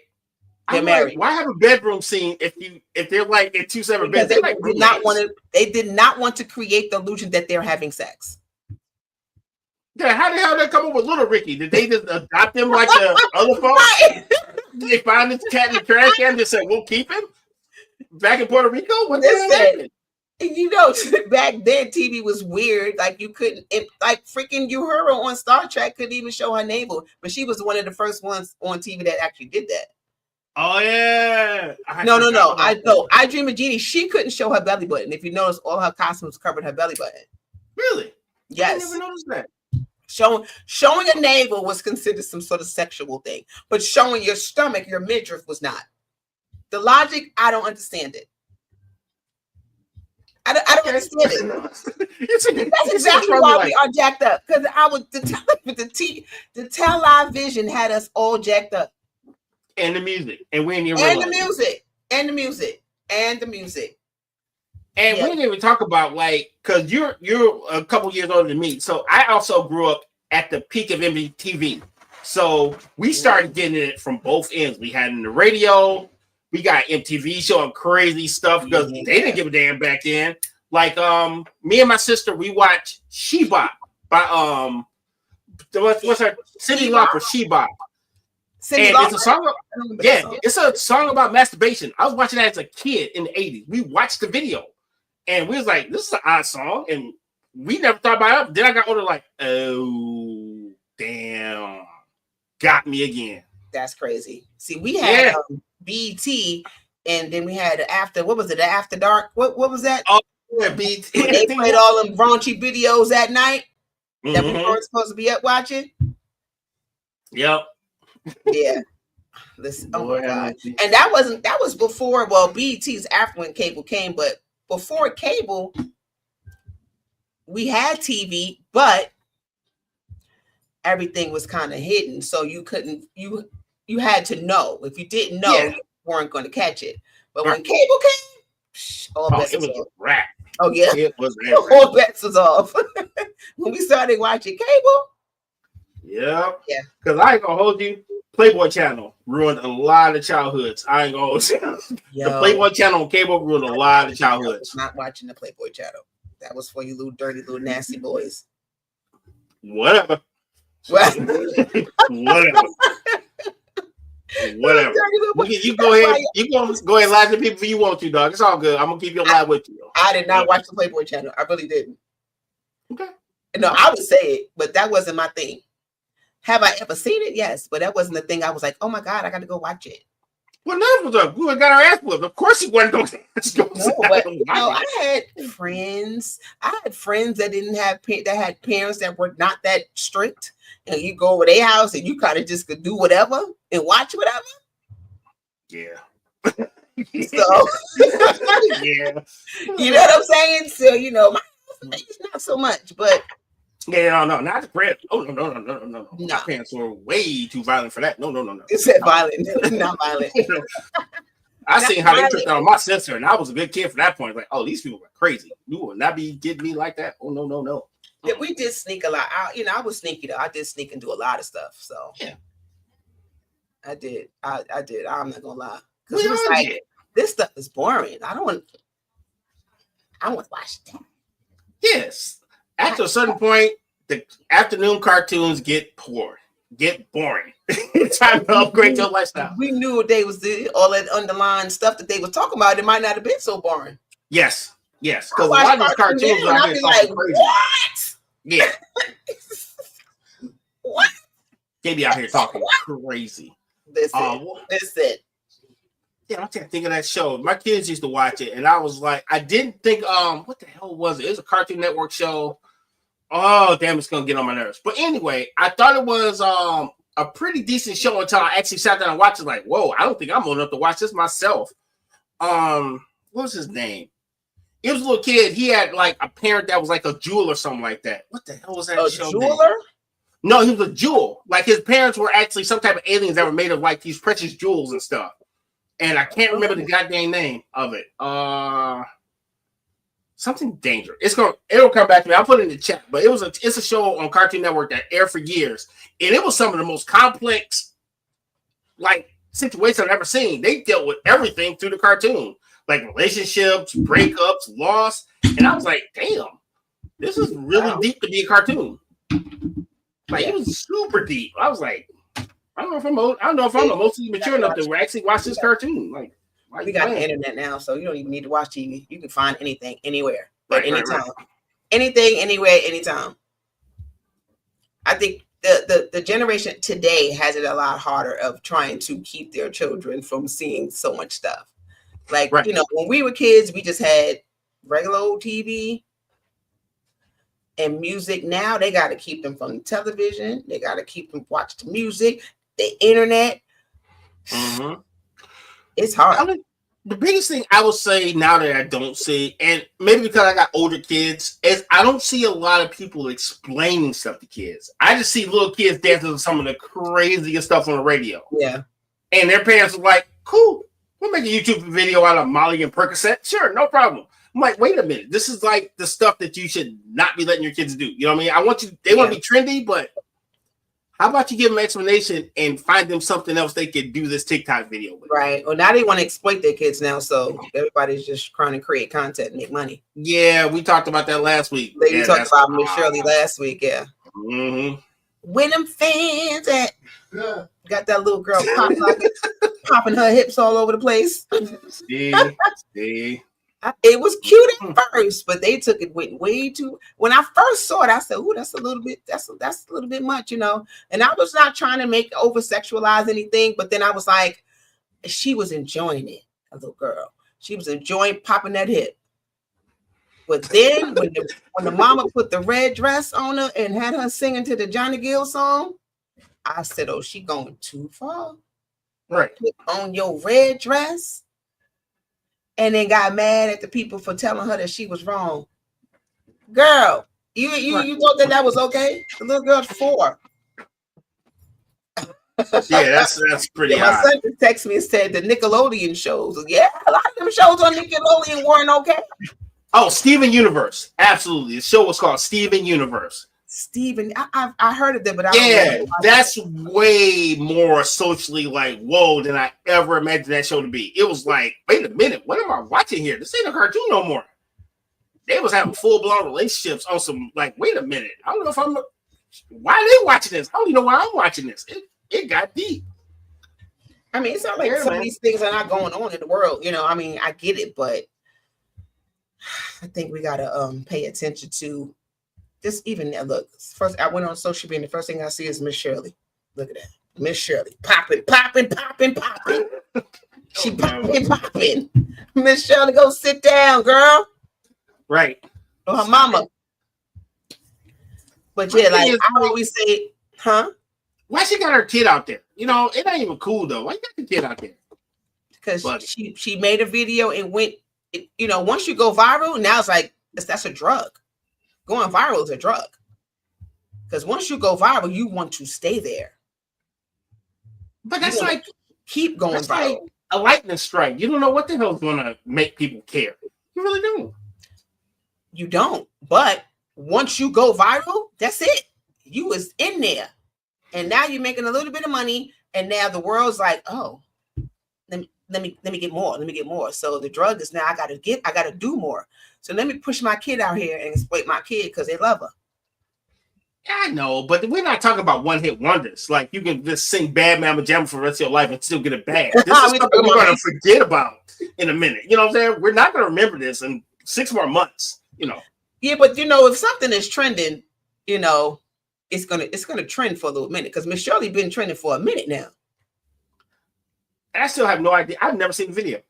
[SPEAKER 3] They're married.
[SPEAKER 2] Like, why have a bedroom scene if they're like in 2 separate beds?
[SPEAKER 3] They did not want to create the illusion that they're having sex.
[SPEAKER 2] Yeah, how the hell did they come up with Little Ricky? Did they just adopt him like the other folks? Right. Did they find this cat in the trash can and just said, we'll keep him? Back in Puerto Rico? What the hell happened?
[SPEAKER 3] You know, back then TV was weird. Like you couldn't, like freaking Uhura on Star Trek couldn't even show her navel, but she was one of the first ones on TV that actually did that.
[SPEAKER 2] Oh yeah.
[SPEAKER 3] No. I Dream of Jeannie. She couldn't show her belly button. If you notice, all her costumes covered her belly button.
[SPEAKER 2] Really?
[SPEAKER 3] Yes.
[SPEAKER 2] I never noticed that.
[SPEAKER 3] Showing a navel was considered some sort of sexual thing, but showing your stomach, your midriff, was not. The logic, I don't understand it. I don't understand it. That's exactly why we are jacked up. Because the television had us all jacked up.
[SPEAKER 2] And the music. And we didn't even
[SPEAKER 3] realize And the music. And we didn't
[SPEAKER 2] even talk about like, because you're a couple years older than me. So I also grew up at the peak of MTV. So we started getting it from both ends. We had it in the radio. We got MTV showing crazy stuff because they didn't give a damn back then. Like me and my sister, we watched She-Bop by what's her Cyndi Lauper, She-Bop. It's a song. It's a song about masturbation. I was watching that as a kid in the 80s. We watched the video, and we was like, "This is an odd song," and we never thought about it. Then I got older, like, "Oh, damn, got me again."
[SPEAKER 3] That's crazy. See, we had BET, and then we had what was it? The After Dark. What was that?
[SPEAKER 2] Oh, yeah, BET.
[SPEAKER 3] They played all them raunchy videos at night that we weren't supposed to be up watching.
[SPEAKER 2] Yep.
[SPEAKER 3] Yeah. Listen, oh my God. And that was before, BET's after when cable came, but before cable, we had TV, but everything was kind of hidden. So you you had to know. If you didn't know, you weren't going to catch it. But when cable came, all bets was off. Rap. Oh yeah. It was all bets was off. When we started watching cable.
[SPEAKER 2] Yeah. Because I ain't gonna hold you. Playboy Channel ruined a lot of childhoods. I ain't gonna hold you. The Playboy Channel on cable ruined a lot of childhoods.
[SPEAKER 3] Not watching the Playboy Channel. That was for you little dirty, little nasty boys.
[SPEAKER 2] Whatever. Whatever. You go ahead. You go ahead and lie to people if you want to, dog. It's all good. I'm gonna keep you alive with you.
[SPEAKER 3] I did not watch the Playboy Channel. I really didn't.
[SPEAKER 2] Okay.
[SPEAKER 3] No, I would say it, but that wasn't my thing. Have I ever seen it? Yes, but that wasn't the thing. I was like, oh my God, I got to go watch it.
[SPEAKER 2] Well, none of us we got our ass whipped. Of course, you wasn't going to go.
[SPEAKER 3] No, but I had friends. I had friends that didn't have that had parents that were not that strict. And you go over their house and you kind of just could do whatever and watch whatever.
[SPEAKER 2] Yeah.
[SPEAKER 3] So, yeah, you know what I'm saying? So, my not so much, but
[SPEAKER 2] yeah, no, not the bread. Oh no. My parents were way too violent for that. No.
[SPEAKER 3] You said violent, not violent.
[SPEAKER 2] I seen how they tripped out on my sister, and I was a good kid for that point. Like, oh, these people are crazy. You will not be getting me like that. Oh no.
[SPEAKER 3] Yeah, we did sneak a lot. I was sneaky though. I did sneak and do a lot of stuff. So
[SPEAKER 2] yeah,
[SPEAKER 3] I did. I'm not gonna lie, because it was like this stuff is boring. I want to watch that.
[SPEAKER 2] Yes. After a certain point, the afternoon cartoons get boring. It's time to upgrade your lifestyle.
[SPEAKER 3] We knew what they was doing, all that underlying stuff that they was talking about. It might not have been so boring.
[SPEAKER 2] Yes. Because a lot of these cartoons are out here talking crazy.
[SPEAKER 3] What?
[SPEAKER 2] Yeah.
[SPEAKER 3] What?
[SPEAKER 2] They be out here talking crazy.
[SPEAKER 3] Listen.
[SPEAKER 2] Yeah, I'm trying to think of that show. My kids used to watch it, and I was like, I didn't think, what the hell was it? It was a Cartoon Network show. Oh, damn, it's gonna get on my nerves. But anyway, I thought it was a pretty decent show until I actually sat down and watched it. Like, whoa, I don't think I'm old enough to watch this myself. What was his name? It was a little kid. He had like a parent that was like a jewel or something like that. What the hell was that show? A jeweler? No, he was a jewel. Like his parents were actually some type of aliens that were made of like these precious jewels and stuff. And I can't remember the goddamn name of it. Something dangerous. It'll come back to me. I'll put it in the chat. But it's a show on Cartoon Network that aired for years, and it was some of the most complex like situations I've ever seen. They dealt with everything through the cartoon, like relationships, breakups, loss, and I was like, damn, this is really deep to be a cartoon. Like it was super deep. I was like, I don't know if I'm emotionally mature enough to actually watch this cartoon. Like
[SPEAKER 3] we got the internet now, so you don't even need to watch TV. You can find anything, anywhere, at any time. Anything, anywhere, anytime. I think the generation today has it a lot harder of trying to keep their children from seeing so much stuff. Like, when we were kids, we just had regular old TV and music. Now they got to keep them from the television. They got to keep them watch the music, the internet. Mm-hmm. It's hard.
[SPEAKER 2] The biggest thing I would say now that I don't see, and maybe because I got older kids, is I don't see a lot of people explaining stuff to kids. I just see little kids dancing to some of the craziest stuff on the radio.
[SPEAKER 3] Yeah.
[SPEAKER 2] And their parents are like, cool, we'll make a YouTube video out of Molly and Percocet. Sure, no problem. I'm like, wait a minute. This is like the stuff that you should not be letting your kids do. You know what I mean? They want to be trendy, but how about you give them an explanation and find them something else they could do this TikTok video with?
[SPEAKER 3] Right. Well, now they want to exploit their kids now, so everybody's just trying to create content and make money.
[SPEAKER 2] Yeah, we talked about that last week.
[SPEAKER 3] We talked about Miss Shirley last week, yeah.
[SPEAKER 2] Mm-hmm.
[SPEAKER 3] When them fans at got that little girl popping her hips all over the place.
[SPEAKER 2] See.
[SPEAKER 3] It was cute at first, but they took it way too. When I first saw it, I said, "Ooh, that's a little bit much," And I was not trying to make over sexualize anything, but then I was like, she was enjoying it, a little girl. She was enjoying popping that hip. But then when the mama put the red dress on her and had her singing to the Johnny Gill song, I said, "Oh, she going too far."
[SPEAKER 2] Right.
[SPEAKER 3] Put on your red dress. And then got mad at the people for telling her that she was wrong. Girl, you thought that was okay? The little girl's 4.
[SPEAKER 2] Yeah, that's pretty high.
[SPEAKER 3] My son just texted me and said the Nickelodeon shows. Yeah, a lot of them shows on Nickelodeon weren't okay.
[SPEAKER 2] Oh, Steven Universe. Absolutely. The show was called Steven Universe.
[SPEAKER 3] Steven, I heard of them, but
[SPEAKER 2] that's way more socially like whoa than I ever imagined that show to be. It was like, wait a minute, what am I watching here? This ain't a cartoon no more. They was having full-blown relationships on some like, wait a minute, I don't know why are they watching this? I don't even know why I'm watching this. It got deep.
[SPEAKER 3] I mean, it's not like some of these things are not going on in the world. I mean, I get it, but I think we gotta pay attention to. Just even look, first I went on social media. The first thing I see is Miss Shirley. Look at that, Miss Shirley popping. She popping. Miss Shirley, go sit down, girl.
[SPEAKER 2] Right.
[SPEAKER 3] Or her mama. But yeah, like I always say, huh?
[SPEAKER 2] Why she got her kid out there? It ain't even cool though. Why you got the kid out there?
[SPEAKER 3] Because she made a video and went. Once you go viral, now it's like that's a drug. Going viral is a drug. Because once you go viral, you want to stay there.
[SPEAKER 2] But that's like
[SPEAKER 3] keep going viral.
[SPEAKER 2] Like a lightning strike. You don't know what the hell's going to make people care. You really don't.
[SPEAKER 3] You don't. But once you go viral, that's it. You was in there, and now you're making a little bit of money, and now the world's like, oh, let me get more. Let me get more. So the drug is now I gotta do more. So let me push my kid out here and exploit my kid because they love her.
[SPEAKER 2] I know, but we're not talking about one-hit wonders. Like you can just sing "Bad Mama Jamma" for the rest of your life and still get it bad. This is something we're going to forget about in a minute. You know what I'm saying? We're not going to remember this in 6 more months. You know.
[SPEAKER 3] Yeah, but if something is trending, it's gonna trend for a little minute because Miss Shirley been trending for a minute now.
[SPEAKER 2] I still have no idea. I've never seen the video.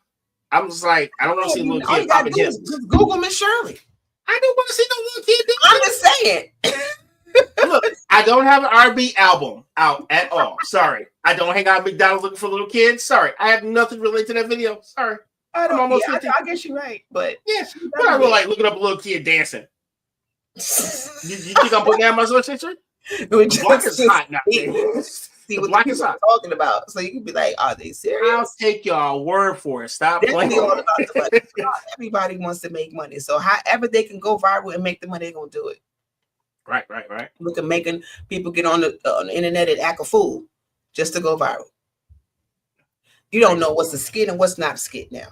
[SPEAKER 2] I'm just like, I don't want to see a little kid popping his.
[SPEAKER 3] Just Google Miss Shirley.
[SPEAKER 2] I don't want to see no little kid.
[SPEAKER 3] I'm just saying.
[SPEAKER 2] Look, I don't have an R&B album out at all. Sorry. I don't hang out at McDonald's looking for little kids. Sorry. I have nothing related to that video. Sorry. I'm almost 50.
[SPEAKER 3] I guess you're right. But
[SPEAKER 2] yeah, but I will like looking up a little kid dancing. you think I'm putting that on my social history? Block is hot now.
[SPEAKER 3] See what people are talking about. So you can be like, are they serious?
[SPEAKER 2] I'll take y'all word for it. Stop playing.
[SPEAKER 3] All about the money. Everybody wants to make money. So however they can go viral and make the money, they're going to do it.
[SPEAKER 2] Right.
[SPEAKER 3] Look at making people get on the internet and act a fool just to go viral. You don't know what's a skit and what's not a skit now.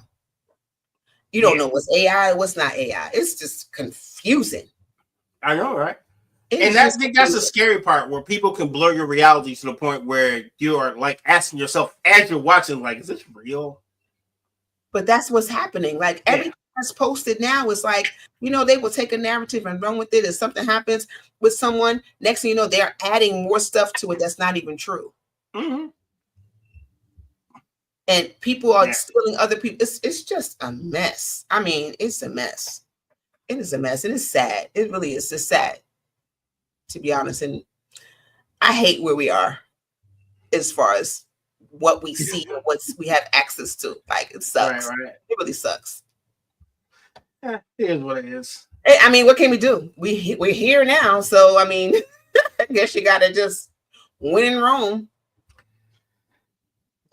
[SPEAKER 3] You don't know what's AI and what's not AI. It's just confusing.
[SPEAKER 2] I know, right? And I think that's the scary part where people can blur your reality to the point where you are like asking yourself as you're watching, like, is this real?
[SPEAKER 3] But that's what's happening. Like everything that's posted now is like, they will take a narrative and run with it. If something happens with someone, next thing you know, they're adding more stuff to it that's not even true.
[SPEAKER 2] Mm-hmm.
[SPEAKER 3] And people are stealing other people. It's just a mess. I mean, it's a mess. It is a mess. It is sad. It really is. It's sad, to be honest. And I hate where we are as far as what we see and what we have access to. Like, it sucks. Right. It really sucks.
[SPEAKER 2] Yeah, it is what it is.
[SPEAKER 3] I mean, what can we do? We're here now. So, I mean, I guess you got to just win in Rome.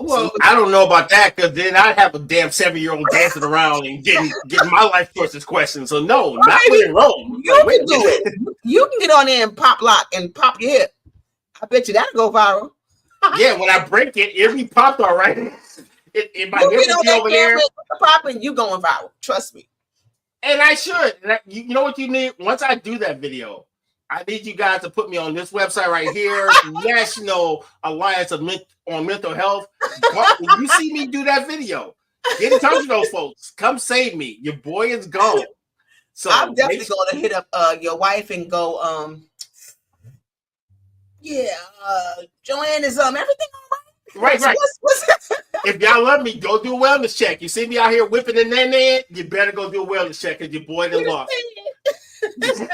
[SPEAKER 2] Well, I don't know about that because then I'd have a damn 7-year-old dancing around and getting my life choices questioned. So no, not winning Rome.
[SPEAKER 3] You can do it. You can get on there and pop lock and pop your hip. I bet you that'll go viral.
[SPEAKER 2] Yeah, when I break it, it'll be popped all right. It might never be over there.
[SPEAKER 3] Popping, you going viral. Trust me.
[SPEAKER 2] And I should. You know what you need? Once I do that video, I need you guys to put me on this website right here, National Alliance on Mental Health. When you see me do that video, get in touch with those folks. Come save me. Your boy is gone. So
[SPEAKER 3] I'm definitely going to hit up your wife and go, Joanne, is everything all
[SPEAKER 2] right? Right. If y'all love me, go do a wellness check. You see me out here whipping in that, you better go do a wellness check because your boy done lost.
[SPEAKER 3] I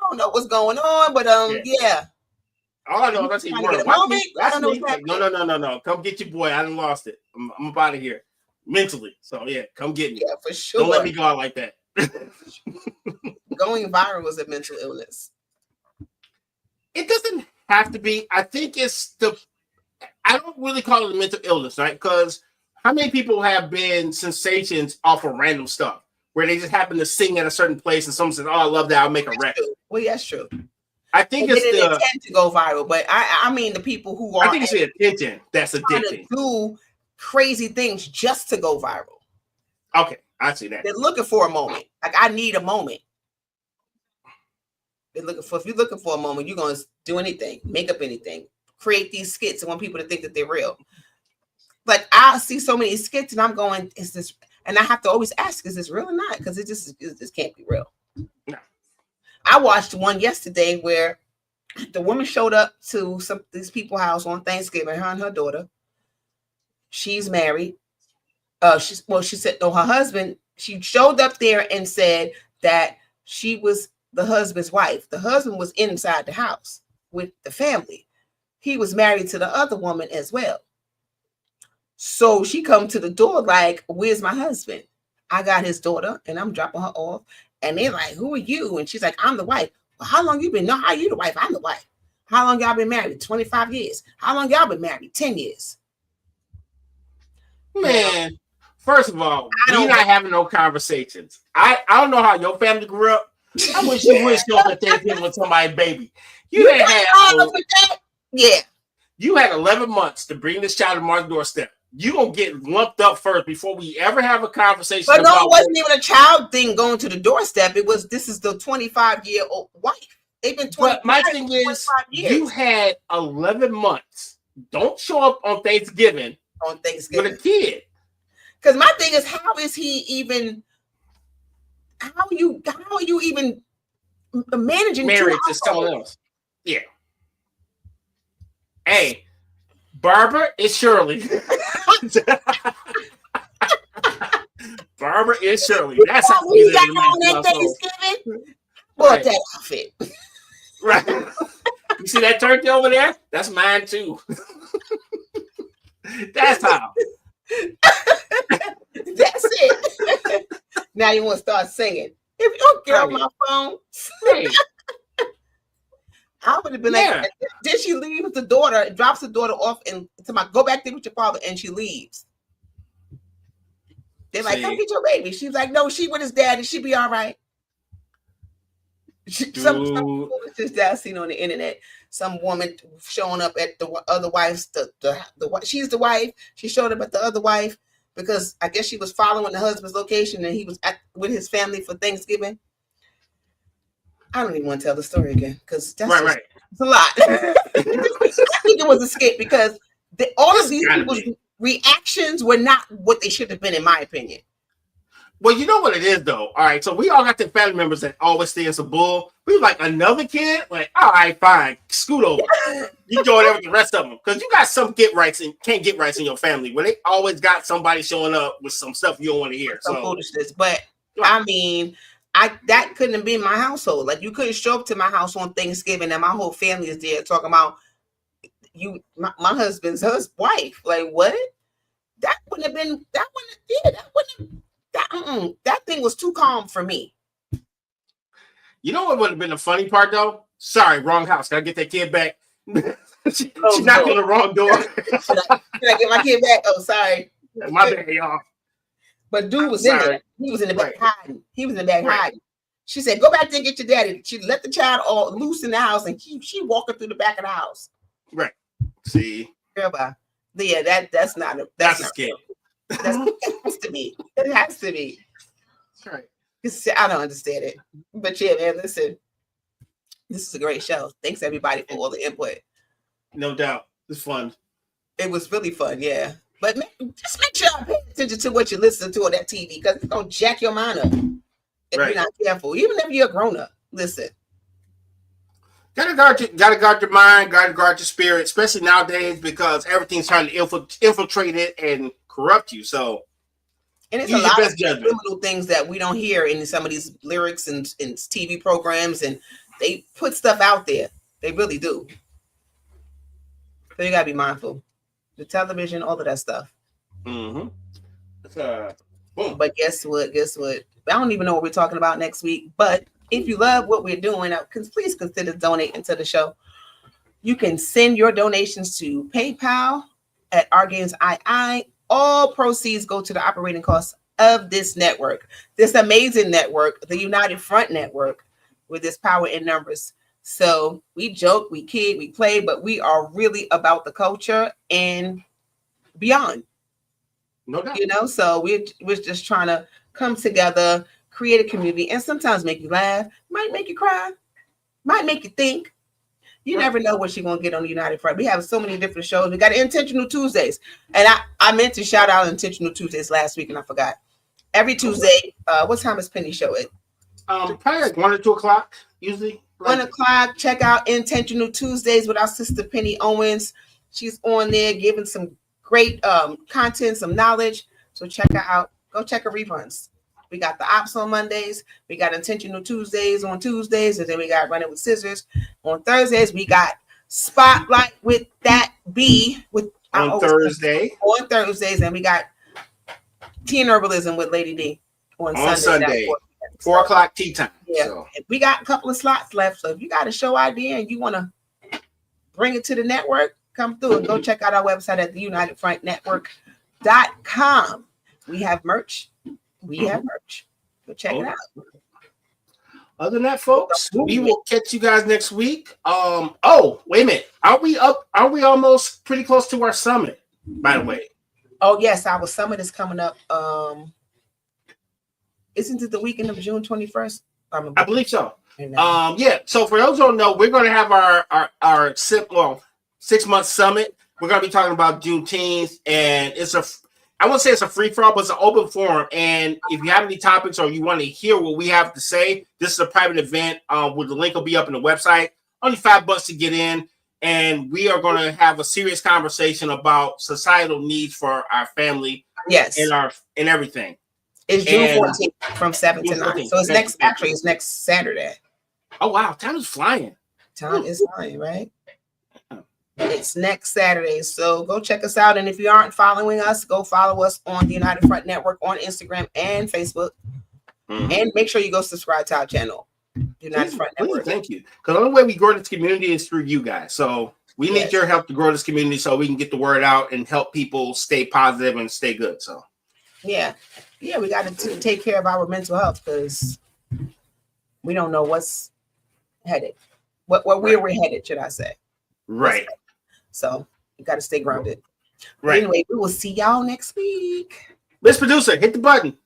[SPEAKER 3] don't know what's going on, but yeah.
[SPEAKER 2] All I know is that's his word. No. Come get your boy. I done lost it. I'm up out of here mentally. So yeah, come get me.
[SPEAKER 3] Yeah, for sure.
[SPEAKER 2] Don't let me go out like that.
[SPEAKER 3] Going viral was a mental illness.
[SPEAKER 2] It doesn't have to be. I think I don't really call it a mental illness, right? Because how many people have been sensations off of random stuff where they just happen to sing at a certain place and someone says, "Oh, I love that. I'll make a record."
[SPEAKER 3] Well, that's true.
[SPEAKER 2] I think
[SPEAKER 3] it's the intent to go viral, but I mean the people who are.
[SPEAKER 2] I think it's the attention that's addicting.
[SPEAKER 3] Do crazy things just to go viral.
[SPEAKER 2] Okay, I see that.
[SPEAKER 3] They're looking for a moment. Like, I need a moment. If you're looking for a moment, you're gonna do anything, make up anything, create these skits and want people to think that they're real. Like, I see so many skits and I'm going, is this? And I have to always ask, is this real or not? Because it just can't be real.
[SPEAKER 2] No.
[SPEAKER 3] I watched one yesterday where the woman showed up to these people's house on Thanksgiving, her and her daughter. She's married. She said, no, her husband, she showed up there and said that she was the husband's wife. The husband was inside the house with the family. He was married to the other woman as well. So she come to the door like, where's my husband? I got his daughter and I'm dropping her off. And they're like, who are you? And she's like, I'm the wife. Well, how long you been? No, how you the wife? I'm the wife. How long y'all been married? 25 years. How long y'all been married? 10 years.
[SPEAKER 2] Man, first of all, we're not having no conversations. I don't know how your family grew up. I wish you wished you on Thanksgiving with somebody's baby. You didn't have
[SPEAKER 3] yeah.
[SPEAKER 2] You had 11 months to bring this child to Mark's doorstep. You gonna get lumped up first before we ever have a conversation.
[SPEAKER 3] But no, it wasn't even a child thing going to the doorstep. It was, this is the 25-year-old wife. They've been 25.
[SPEAKER 2] But my thing is, you had 11 months. Don't show up on Thanksgiving with a kid.
[SPEAKER 3] Because my thing is, how is he even? How are you even managing
[SPEAKER 2] marriage to someone else? Yeah. Hey, Barbara is Shirley. Barbara is Shirley. That's how we got on that Thanksgiving.
[SPEAKER 3] Bought that outfit.
[SPEAKER 2] Right. You see that turkey over there? That's mine too. That's how.
[SPEAKER 3] That's it. Now you want to start singing. If you don't get on my phone, I would have been like, did she leave with the daughter, drops the daughter off and go back there with your father, and she leaves. They're like, come get your baby. She's like, no, she with his daddy. She be all right. Some just that I seen on the internet. Some woman showing up at the other wife's she's the wife. She showed up at the other wife because I guess she was following the husband's location and he was with his family for Thanksgiving. I don't even want to tell the story again because that's it's a lot. I think it was a skit because all of these people's reactions were not what they should have been, in my opinion.
[SPEAKER 2] Well, you know what it is, though. All right, so we all got the family members that always say it's a bull. We like another kid, like, all right, fine, scoot over. You join there with the rest of them because you got some can't get rights in your family where they always got somebody showing up with some stuff you don't want to hear.
[SPEAKER 3] Some foolishness, but I mean, that couldn't have been my household. Like, you couldn't show up to my house on Thanksgiving and my whole family is there talking about my husband's wife. Like, what? That wouldn't have. That thing was too calm for me.
[SPEAKER 2] You know what would have been the funny part, though? Sorry, wrong house. Can I get that kid back? She knocked on the wrong door.
[SPEAKER 3] Can I get my kid back? Oh, sorry.
[SPEAKER 2] My bad, y'all.
[SPEAKER 3] But dude was in there. He was in the back hiding. He was in the back hiding. She said, go back there and get your daddy. She let the child all loose in the house and she walking through the back of the house.
[SPEAKER 2] Right. See?
[SPEAKER 3] Yeah, that's not a scam. It has to be. It has to be.
[SPEAKER 2] Right.
[SPEAKER 3] I don't understand it. But yeah, man, listen. This is a great show. Thanks everybody for all the input.
[SPEAKER 2] No doubt. It's fun.
[SPEAKER 3] It was really fun, yeah. But just make sure you pay attention to what you listen to on that TV because it's gonna jack your mind up if you're not careful. Even if you're a grown-up. Listen.
[SPEAKER 2] Gotta guard your mind, gotta guard your spirit, especially nowadays because everything's trying to infiltrate it and corrupt you. So,
[SPEAKER 3] and it's a lot of criminal things that we don't hear in some of these lyrics and TV programs, and they put stuff out there. They really do. So you gotta be mindful. The television, all of that stuff.
[SPEAKER 2] Mm-hmm.
[SPEAKER 3] But guess what? I don't even know what we're talking about next week. But if you love what we're doing, please consider donating to the show. You can send your donations to PayPal at OurGamesII. All proceeds go to the operating costs of this network, this amazing network, the United Front Network, with this power in numbers. So we joke, we kid, we play, but we are really about the culture and beyond.
[SPEAKER 2] No doubt.
[SPEAKER 3] So we're just trying to come together, create a community, and sometimes make you laugh, might make you cry, might make you think. You never know what you're going to get on the United Front. We have so many different shows. We got Intentional Tuesdays. And I meant to shout out Intentional Tuesdays last week, and I forgot. Every Tuesday, what time is Penny show at?
[SPEAKER 2] Probably like 1 or 2 o'clock, usually.
[SPEAKER 3] 1 o'clock. Check out Intentional Tuesdays with our sister Penny Owens. She's on there giving some great content, some knowledge. So check her out. Go check her reruns. We got the Ops on Mondays. We got Intentional Tuesdays on Tuesdays. And then we got Running with Scissors. On Thursdays, we got Spotlight with that B. On Thursdays. And we got Teen Herbalism with Lady D on Sunday.
[SPEAKER 2] 4 o'clock tea time.
[SPEAKER 3] Yeah,
[SPEAKER 2] so.
[SPEAKER 3] we got a couple of slots left. So if you got a show idea and you want to bring it to the network, come through and go check out our website at theunitedfrontnetwork.com. We have merch. Go check it out.
[SPEAKER 2] Other than that, folks, we will catch you guys next week. Wait a minute. Are we almost pretty close to our summit, by the way?
[SPEAKER 3] Oh, yes, our summit is coming up. Isn't it the weekend of June 21st?
[SPEAKER 2] I believe so. Yeah. So for those who don't know, we're going to have our 6-month summit. We're going to be talking about Juneteenth, and I won't say it's a free for all, but it's an open forum. And if you have any topics or you want to hear what we have to say, this is a private event. Where the link will be up in the website. Only $5 to get in, and we are going to have a serious conversation about societal needs for our family.
[SPEAKER 3] Yes,
[SPEAKER 2] and everything.
[SPEAKER 3] It's June 14th from 7 to 9. So it's next Saturday.
[SPEAKER 2] Oh wow, time is flying.
[SPEAKER 3] Time is flying, right? It's next Saturday. So go check us out. And if you aren't following us, go follow us on the United Front Network on Instagram and Facebook. And make sure you go subscribe to our channel, United Front Network.
[SPEAKER 2] Thank you. Because the only way we grow this community is through you guys. So we need your help to grow this community so we can get the word out and help people stay positive and stay good. So
[SPEAKER 3] yeah, we got to take care of our mental health because we don't know what's headed, where we're headed, should I say?
[SPEAKER 2] Right.
[SPEAKER 3] So you got to stay grounded.
[SPEAKER 2] Right.
[SPEAKER 3] Anyway, we will see y'all next week.
[SPEAKER 2] Miss Producer, hit the button.